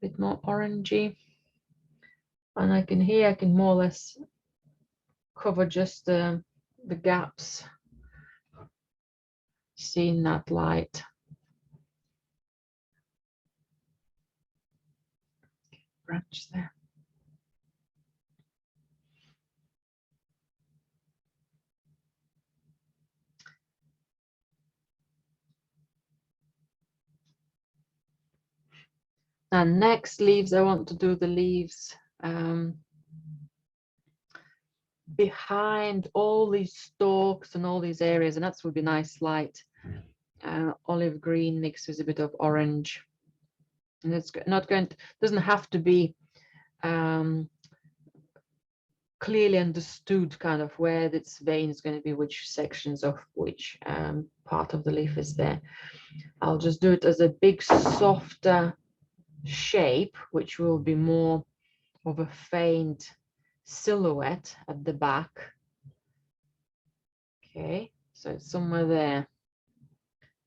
bit more orangey. And I can here, I can more or less cover just the gaps, seeing that light. Branch there. And next leaves, I want to do the leaves behind all these stalks and all these areas, and that's would be nice light olive green mixed with a bit of orange. And it's not going to, doesn't have to be clearly understood kind of where its vein is going to be, which sections of which part of the leaf is there. I'll just do it as a big softer shape, which will be more of a faint silhouette at the back. Okay, so it's somewhere there.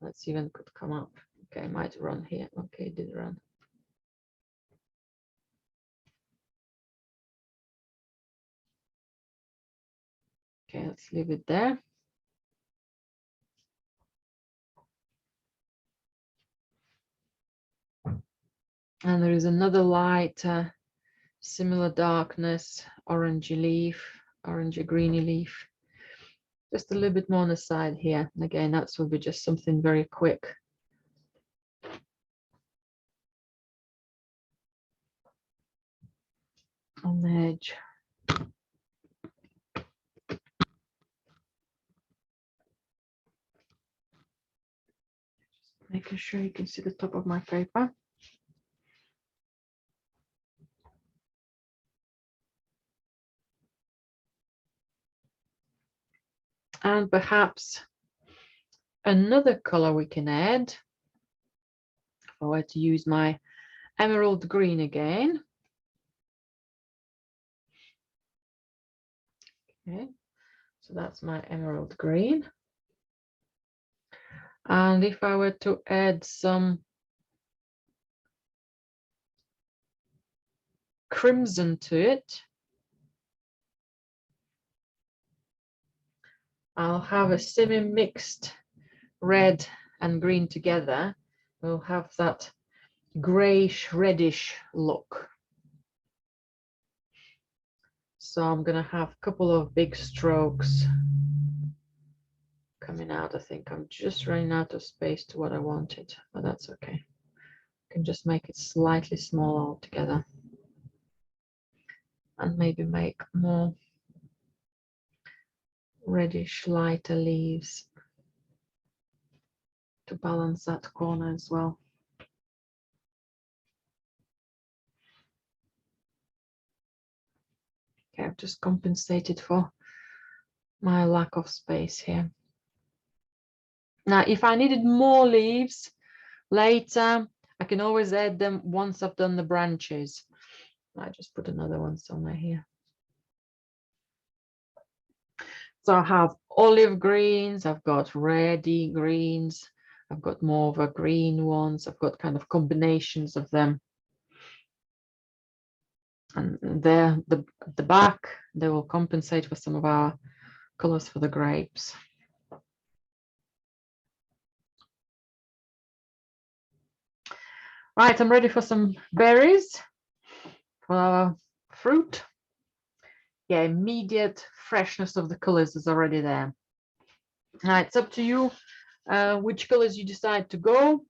Let's see when it could come up. Okay, might run here. Okay, it did run. Okay, let's leave it there. And there is another light, similar darkness, orangey leaf, orangey greeny leaf. Just a little bit more on the side here. And again, that's will be just something very quick. On the edge. Just making sure you can see the top of my paper. And perhaps another color we can add. If I were to use my emerald green again. Okay, so that's my emerald green. And if I were to add some crimson to it, I'll have a semi-mixed red and green together. We'll have that grayish reddish look. So I'm going to have a couple of big strokes coming out. I think I'm just running out of space to what I wanted, but that's okay. I can just make it slightly smaller altogether and maybe make more reddish lighter leaves to balance that corner as well. Okay, I've just compensated for my lack of space here. Now, if I needed more leaves later, I can always add them once I've done the branches. I just put another one somewhere here. So I have olive greens, I've got reddy greens, I've got more of a green ones, I've got kind of combinations of them. And there, the back, they will compensate for some of our colors for the grapes. Right, I'm ready for some berries, for our fruit. Yeah, immediate freshness of the colors is already there. Now it's up to you which colors you decide to go.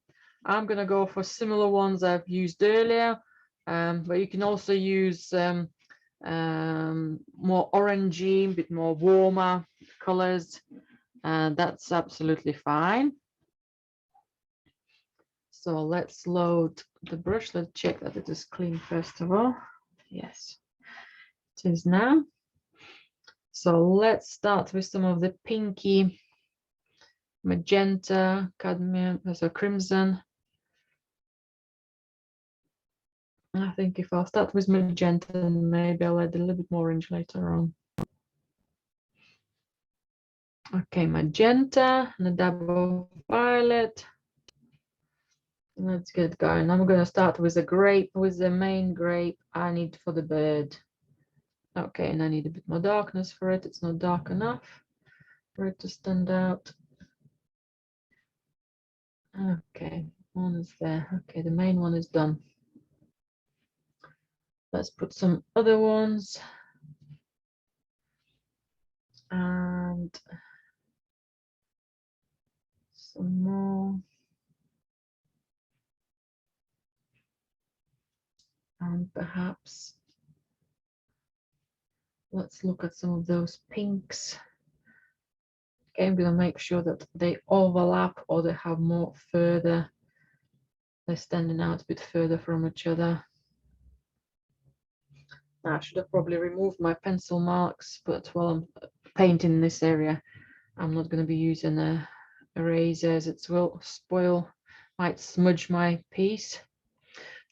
I'm gonna go for similar ones I've used earlier, but you can also use more orangey, a bit more warmer colors. That's absolutely fine. So let's load the brush. Let's check that it is clean first of all. Yes, it is now. So let's start with some of the pinky, magenta, cadmium, so crimson. I think if I'll start with magenta, maybe I'll add a little bit more orange later on. Okay, magenta and a dab of violet. Let's get going. I'm going to start with a grape, with the main grape I need for the bird. Okay, and I need a bit more darkness for it. It's not dark enough for it to stand out. Okay, one is there. Okay, the main one is done. Let's put some other ones. And some more. And perhaps let's look at some of those pinks. Okay, I'm going to make sure that they overlap or they have more further. They're standing out a bit further from each other. I should have probably removed my pencil marks, but while I'm painting this area, I'm not going to be using erasers. It will spoil, might smudge my piece.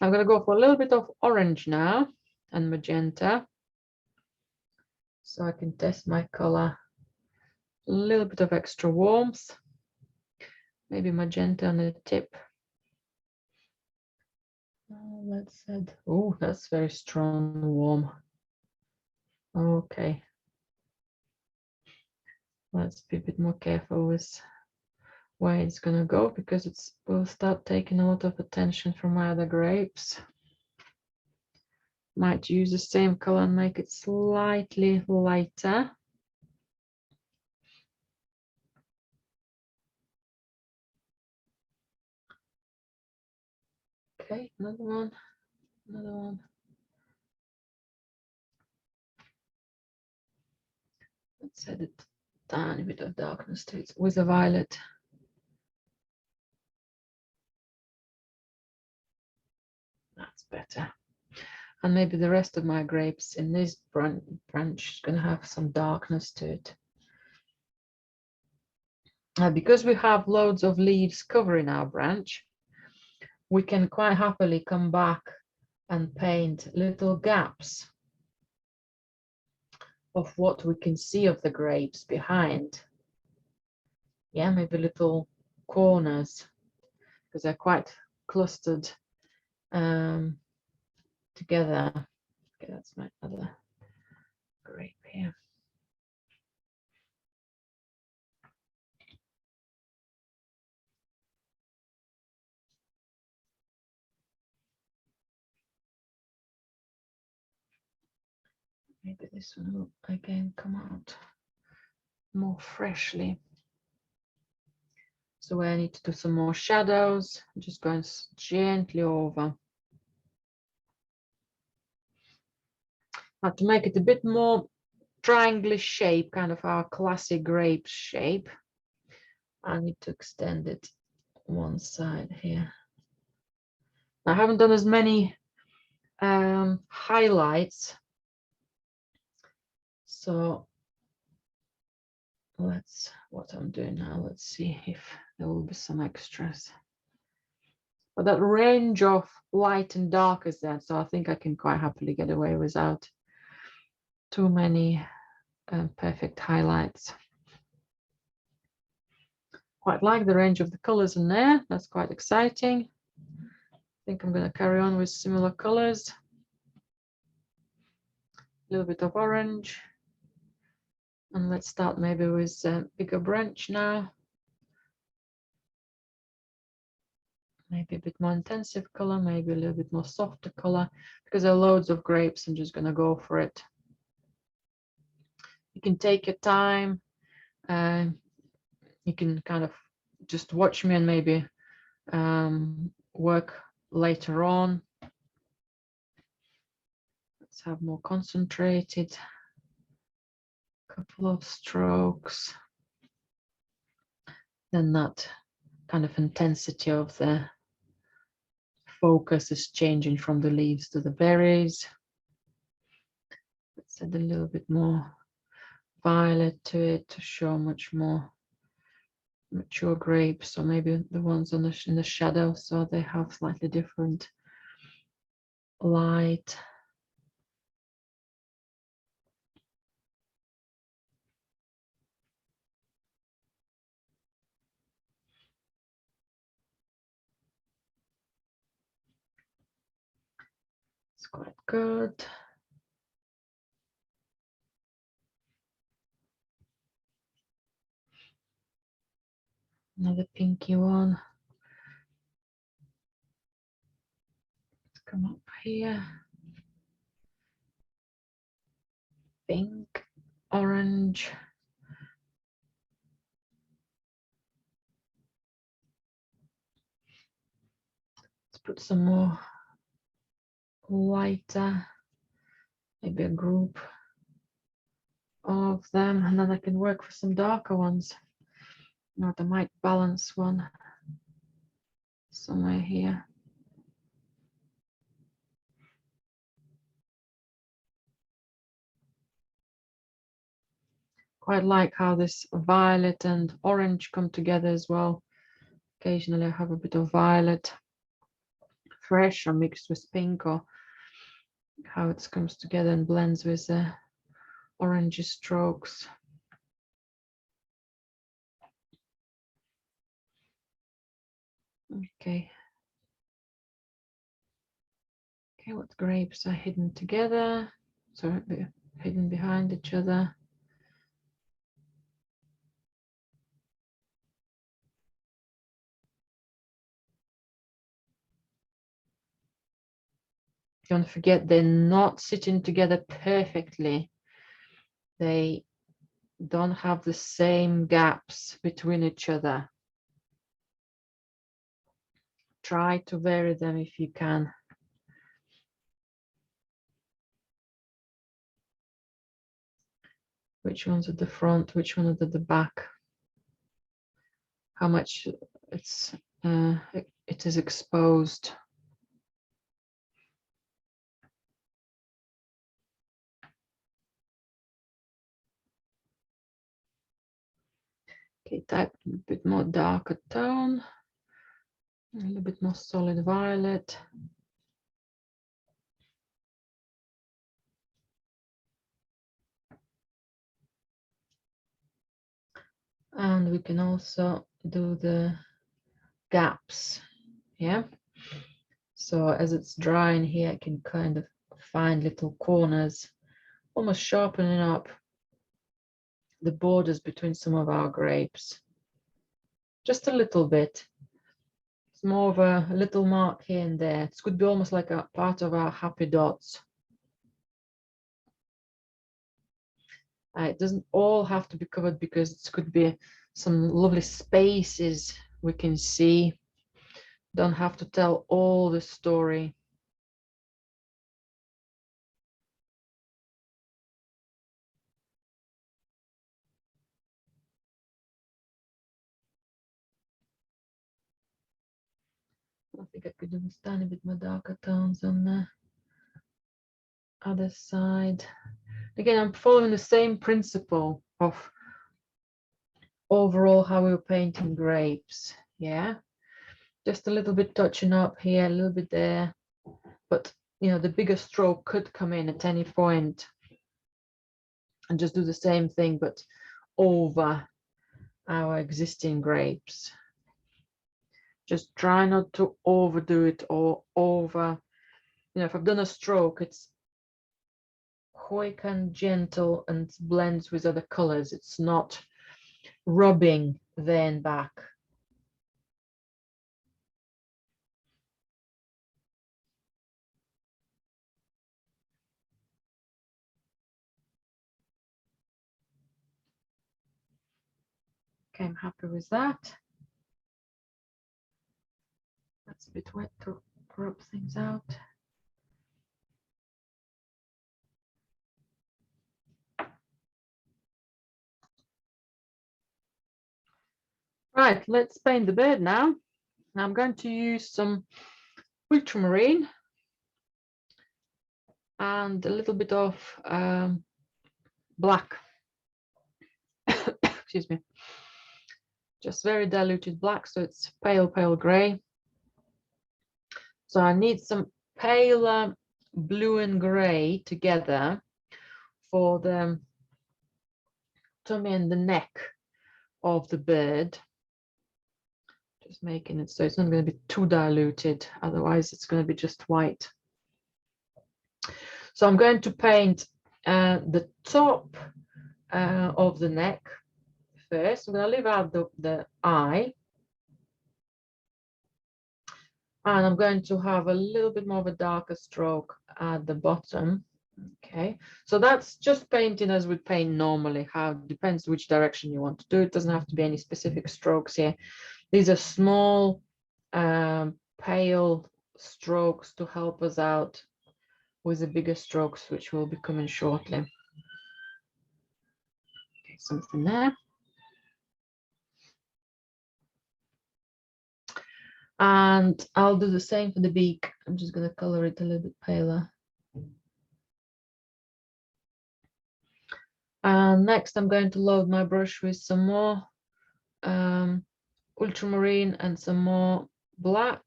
I'm going to go for a little bit of orange now and magenta, so I can test my color. A little bit of extra warmth, maybe magenta on the tip. Let's add, oh, that's very strong, warm. Okay. Let's be a bit more careful with where it's going to go, because it will start taking a lot of attention from my other grapes. Might use the same color and make it slightly lighter. Okay, another one, another one. Let's add a tiny bit of darkness to it with a violet. That's better. And maybe the rest of my grapes in this branch is going to have some darkness to it. Because we have loads of leaves covering our branch, we can quite happily come back and paint little gaps of what we can see of the grapes behind. Yeah, maybe little corners, because they're quite clustered together. Okay, that's my other grape here. Maybe this one will again come out more freshly. So where I need to do some more shadows, I'm just going gently over. Now to make it a bit more triangular shape, kind of our classic grape shape, I need to extend it one side here. I haven't done as many highlights, so what I'm doing now. Let's see if there will be some extras. But that range of light and dark is there, so I think I can quite happily get away without too many perfect highlights. Quite like the range of the colors in there. That's quite exciting. I think I'm going to carry on with similar colors. A little bit of orange. And let's start maybe with a bigger branch now. Maybe a bit more intensive color, maybe a little bit more softer color, because there are loads of grapes. I'm just going to go for it. You can take your time. You can kind of just watch me and maybe work later on. Let's have more concentrated. Couple of strokes. Then that kind of intensity of the focus is changing from the leaves to the berries. Let's add a little bit more violet to it to show much more mature grapes, or maybe the ones on in the shadow, so they have slightly different light. It's quite good. Another pinky one. Let's come up here. Pink, orange. Let's put some more lighter, maybe a group of them, and then I can work for some darker ones. Or I might balance one somewhere here. Quite like how this violet and orange come together as well. Occasionally I have a bit of violet fresh or mixed with pink, or how it comes together and blends with the orangey strokes. Okay. Okay, what grapes are hidden together? Sorry, hidden behind each other. Don't forget, they're not sitting together perfectly. They don't have the same gaps between each other. Try to vary them if you can. Which one's at the front, which one is at the back? How much it is exposed. Okay, type a bit more darker tone, a little bit more solid violet. And we can also do the gaps, yeah. So as it's drying here, I can kind of find little corners, almost sharpening up the borders between some of our grapes. Just a little bit. It's more of a little mark here and there. It could be almost like a part of our happy dots. It doesn't all have to be covered, because it could be some lovely spaces we can see. Don't have to tell all the story. I think I could do a tiny bit more darker tones on the other side. Again, I'm following the same principle of overall how we were painting grapes. Yeah, just a little bit touching up here, a little bit there, but you know, the bigger stroke could come in at any point and just do the same thing, but over our existing grapes. Just try not to overdo it or over, you know, if I've done a stroke, it's quick and gentle and blends with other colors. It's not rubbing then back. Okay, I'm happy with that. That's a bit wet to rub things out. Right, let's paint the bird now. Now I'm going to use some ultramarine and a little bit of black. Excuse me. Just very diluted black, so it's pale gray. So I need some paler blue and gray together for the tummy and the neck of the bird. Just making it so it's not going to be too diluted, otherwise it's going to be just white. So I'm going to paint the top of the neck first. I'm going to leave out the eye. And I'm going to have a little bit more of a darker stroke at the bottom. Okay, so that's just painting as we paint normally. How it depends which direction you want to do. It doesn't have to be any specific strokes here. These are small, pale strokes to help us out with the bigger strokes, which will be coming shortly. Okay, something there. And I'll do the same for the beak. I'm just going to color it a little bit paler. And next, I'm going to load my brush with some more ultramarine and some more black.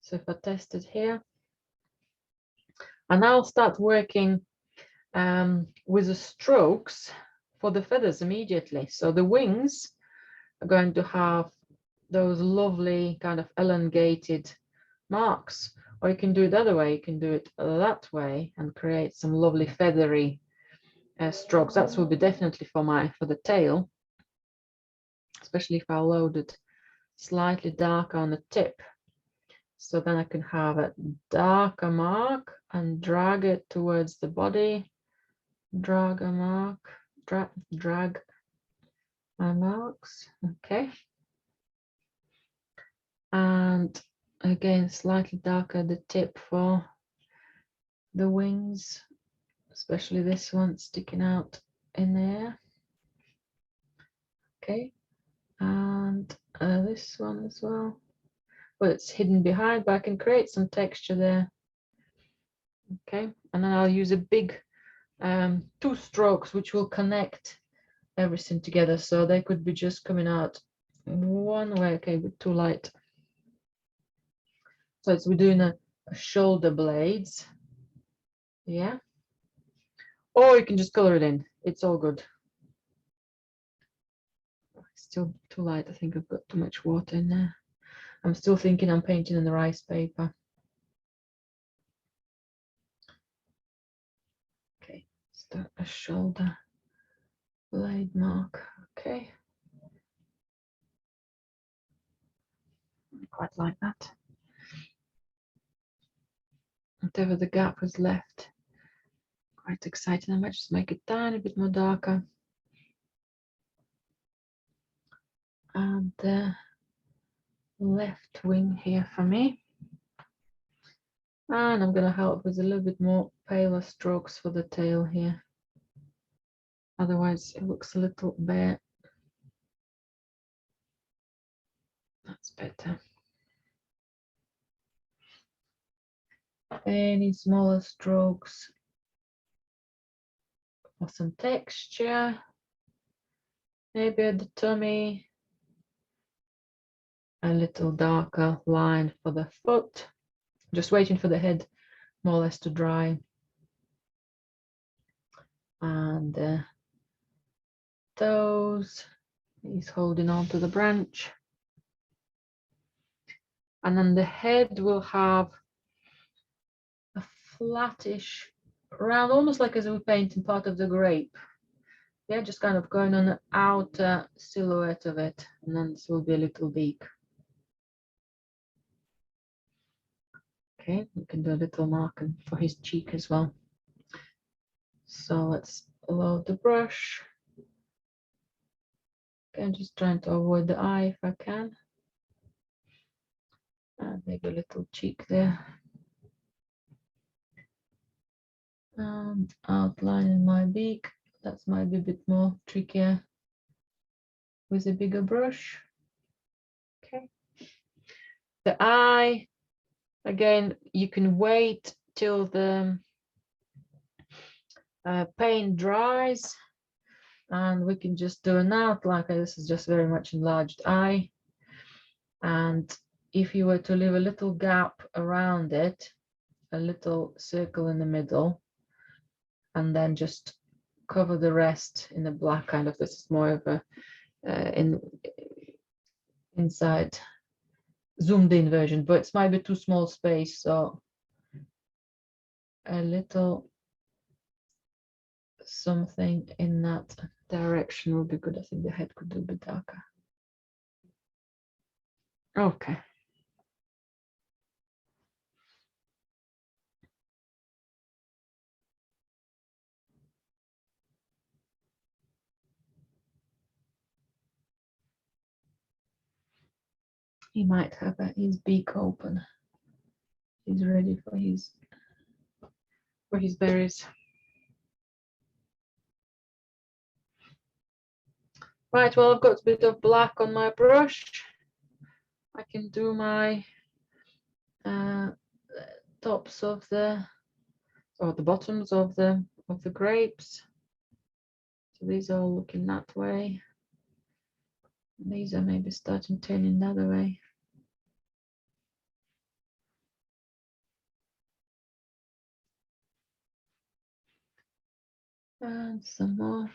So if I test it here, and I'll start working with the strokes for the feathers immediately. So the wings are going to have those lovely kind of elongated marks, or you can do it the other way. You can do it that way and create some lovely feathery strokes. That will be definitely for the tail, especially if I load it slightly darker on the tip. So then I can have a darker mark and drag it towards the body. Drag a mark, drag my marks. Okay. And again, slightly darker the tip for the wings, especially this one sticking out in there. Okay. And this one as well. Well, it's hidden behind, but I can create some texture there. Okay, and then I'll use a big 2 strokes, which will connect everything together. So they could be just coming out one way. Okay, but too light. So it's we're doing a shoulder blades. Yeah. Or you can just color it in. It's all good. Still too light. I think I've got too much water in there. I'm still thinking I'm painting in the rice paper. Okay, start a shoulder blade mark. Okay. I quite like that. Whatever the gap was left, quite exciting. I might just make it a tiny bit more darker. And the left wing here for me. And I'm going to help with a little bit more paler strokes for the tail here. Otherwise it looks a little bare. That's better. Any smaller strokes for some texture. maybe at the tummy, a little darker line for the foot, just waiting for the head more or less to dry. And the toes, he's holding on to the branch. And then the head will have a flattish round, almost like as we're painting part of the grape. Yeah, just kind of going on the outer silhouette of it, and then this will be a little beak. Okay, we can do a little mark for his cheek as well. So let's load the brush. Okay, I'm just trying to avoid the eye if I can. Maybe a little cheek there. Outlining my beak. That's might be a bit more trickier with a bigger brush. Okay. The eye, again, you can wait till the paint dries, and we can just do an outline. This is just very much enlarged eye. And if you were to leave a little gap around it, a little circle in the middle, and then just cover the rest in the black, kind of, this is more of a inside zoomed in version, but it's might be too small space, so a little something in that direction would be good. I think the head could do a bit darker. Okay. He might have his beak open. He's ready for his berries. Right, well, I've got a bit of black on my brush. I can do my tops of the, or the bottoms of the grapes. So these are all looking that way. These are maybe starting turning the other way. And some more.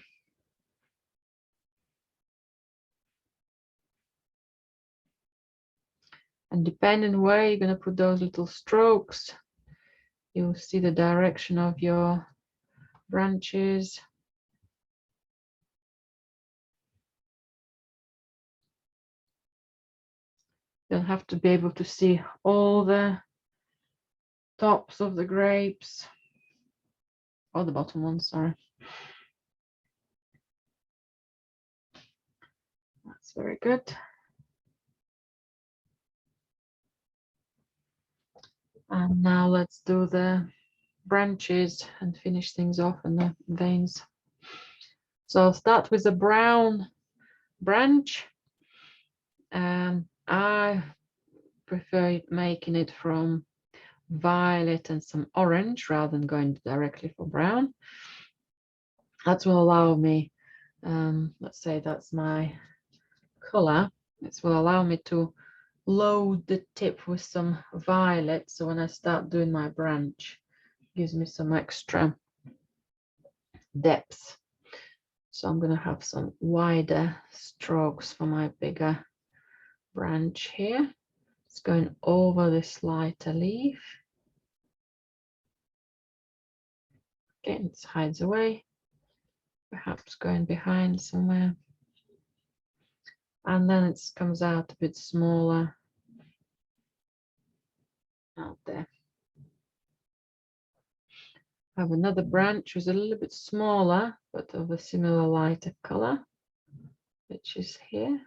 And depending where you're going to put those little strokes, you'll see the direction of your branches. You'll have to be able to see all the tops of the grapes, or the bottom ones, sorry. That's very good. And now let's do the branches and finish things off in the veins. So I'll start with a brown branch. I prefer making it from violet and some orange rather than going directly for brown. That will allow me, let's say that's my color. This will allow me to load the tip with some violet, so when I start doing my branch, it gives me some extra depth. So I'm going to have some wider strokes for my bigger branch here. It's going over this lighter leaf. Again, it hides away, perhaps going behind somewhere. And then it comes out a bit smaller out there. I have another branch which is a little bit smaller, but of a similar lighter color, which is here.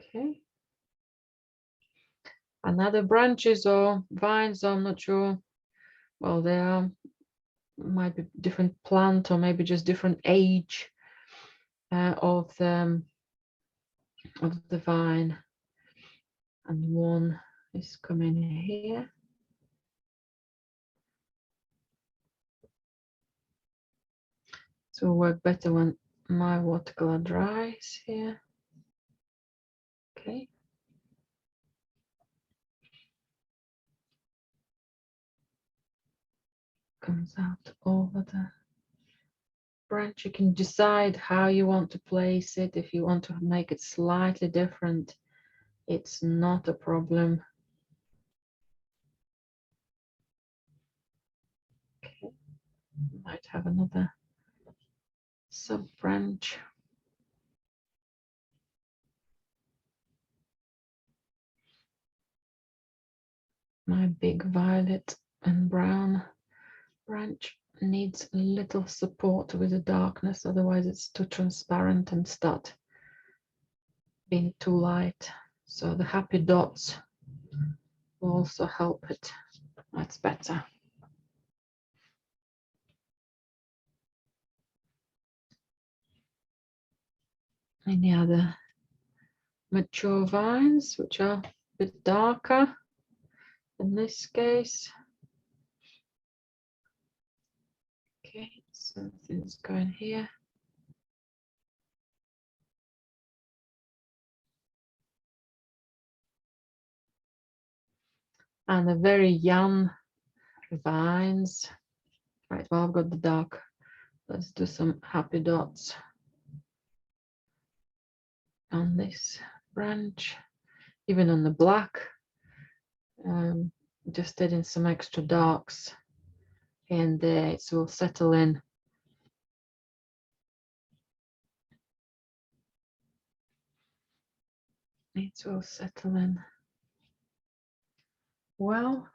Okay. Another branches or vines, I'm not sure. Well, they are, might be different plant or maybe just different age of the vine. And one is coming here. It will work better when my watercolor dries here. Okay. Comes out over the branch. You can decide how you want to place it. If you want to make it slightly different, it's not a problem. Okay. Might have another sub branch. My big violet and brown branch needs a little support with the darkness, otherwise it's too transparent and start being too light. So the happy dots will also help it. That's better. Any other mature vines which are a bit darker in this case? Okay, something's going here. And the very young vines. Right, well, I've got the dark. Let's do some happy dots on this branch, even on the black. Just adding some extra darks and there, it will settle in. It will settle in well.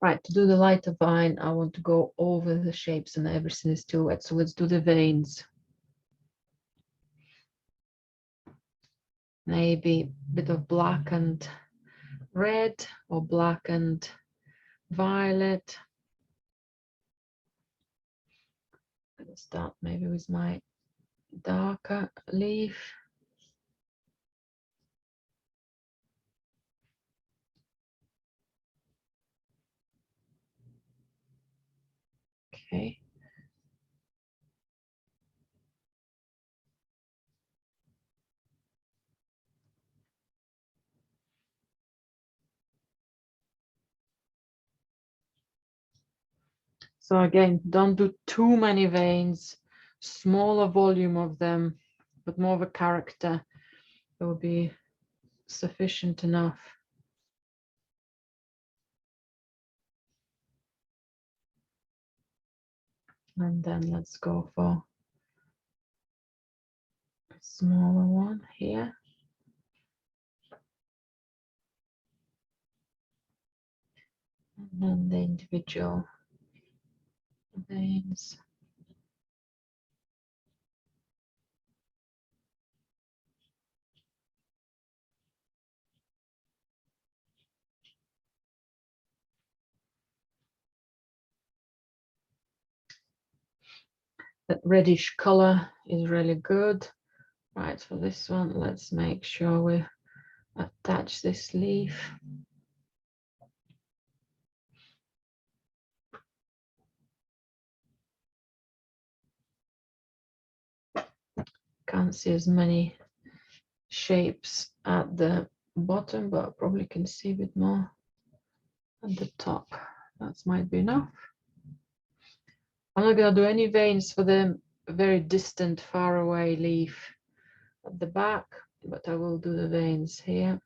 Right, to do the lighter vine, I want to go over the shapes and everything is still wet. So let's do the veins. Maybe a bit of black and red or black and violet. Let's start maybe with my darker leaf. Okay. So again, don't do too many veins, smaller volume of them, but more of a character. It will be sufficient enough. And then let's go for a smaller one here. And then the individual veins. That reddish color is really good. Right, for this one, let's make sure we attach this leaf. Can't see as many shapes at the bottom, but I probably can see a bit more at the top. That might be enough. I'm not going to do any veins for the very distant, far away leaf at the back, but I will do the veins here.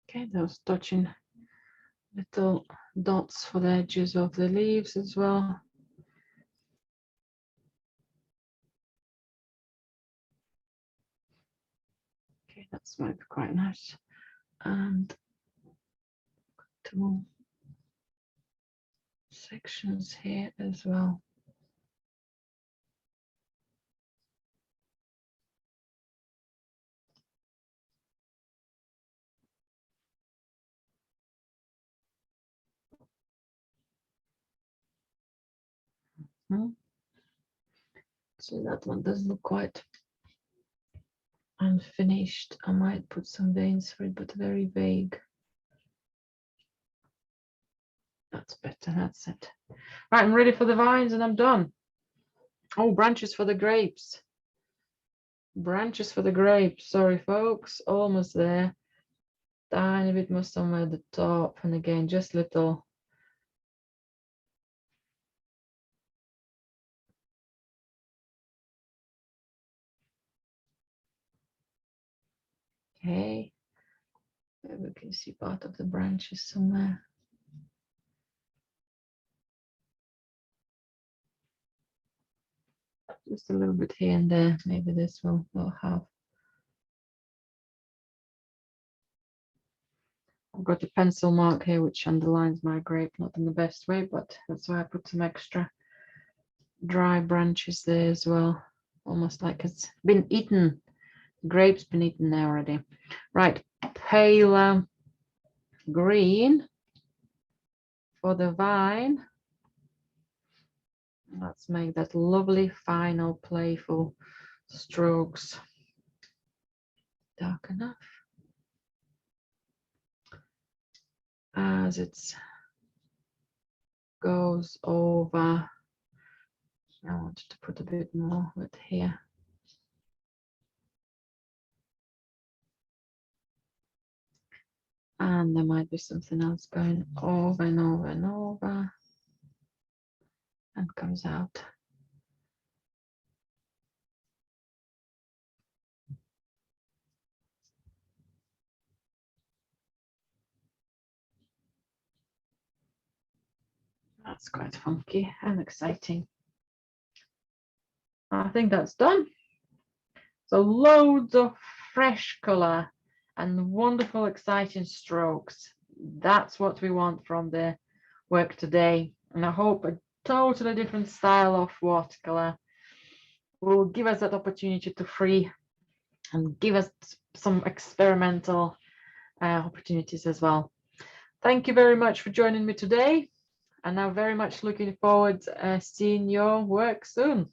Okay, those touching little dots for the edges of the leaves as well. Okay, that's might be quite nice. and 2 sections here as well. So that one does look quite unfinished. I might put some veins for it, but very vague. That's better, that's it. Right, I'm ready for the vines and I'm done. Oh, branches for the grapes. Branches for the grapes. Sorry, folks, almost there. Tiny bit more somewhere at the top. And again, just little. Okay. There we can see part of the branches somewhere. Just a little bit here and there. Maybe this will have. I've got a pencil mark here which underlines my grape, not in the best way, but that's why I put some extra dry branches there as well. Almost like it's been eaten. Grape's been eaten there already. Right, pale green for the vine. Let's make that lovely final playful strokes dark enough as it goes over. I wanted to put a bit more with here. And there might be something else going over and over and over and comes out. That's quite funky and exciting. I think that's done. So loads of fresh color and wonderful, exciting strokes. That's what we want from the work today. And I hope a totally different style of watercolor will give us that opportunity to free and give us some experimental opportunities as well. Thank you very much for joining me today. And I'm very much looking forward to seeing your work soon.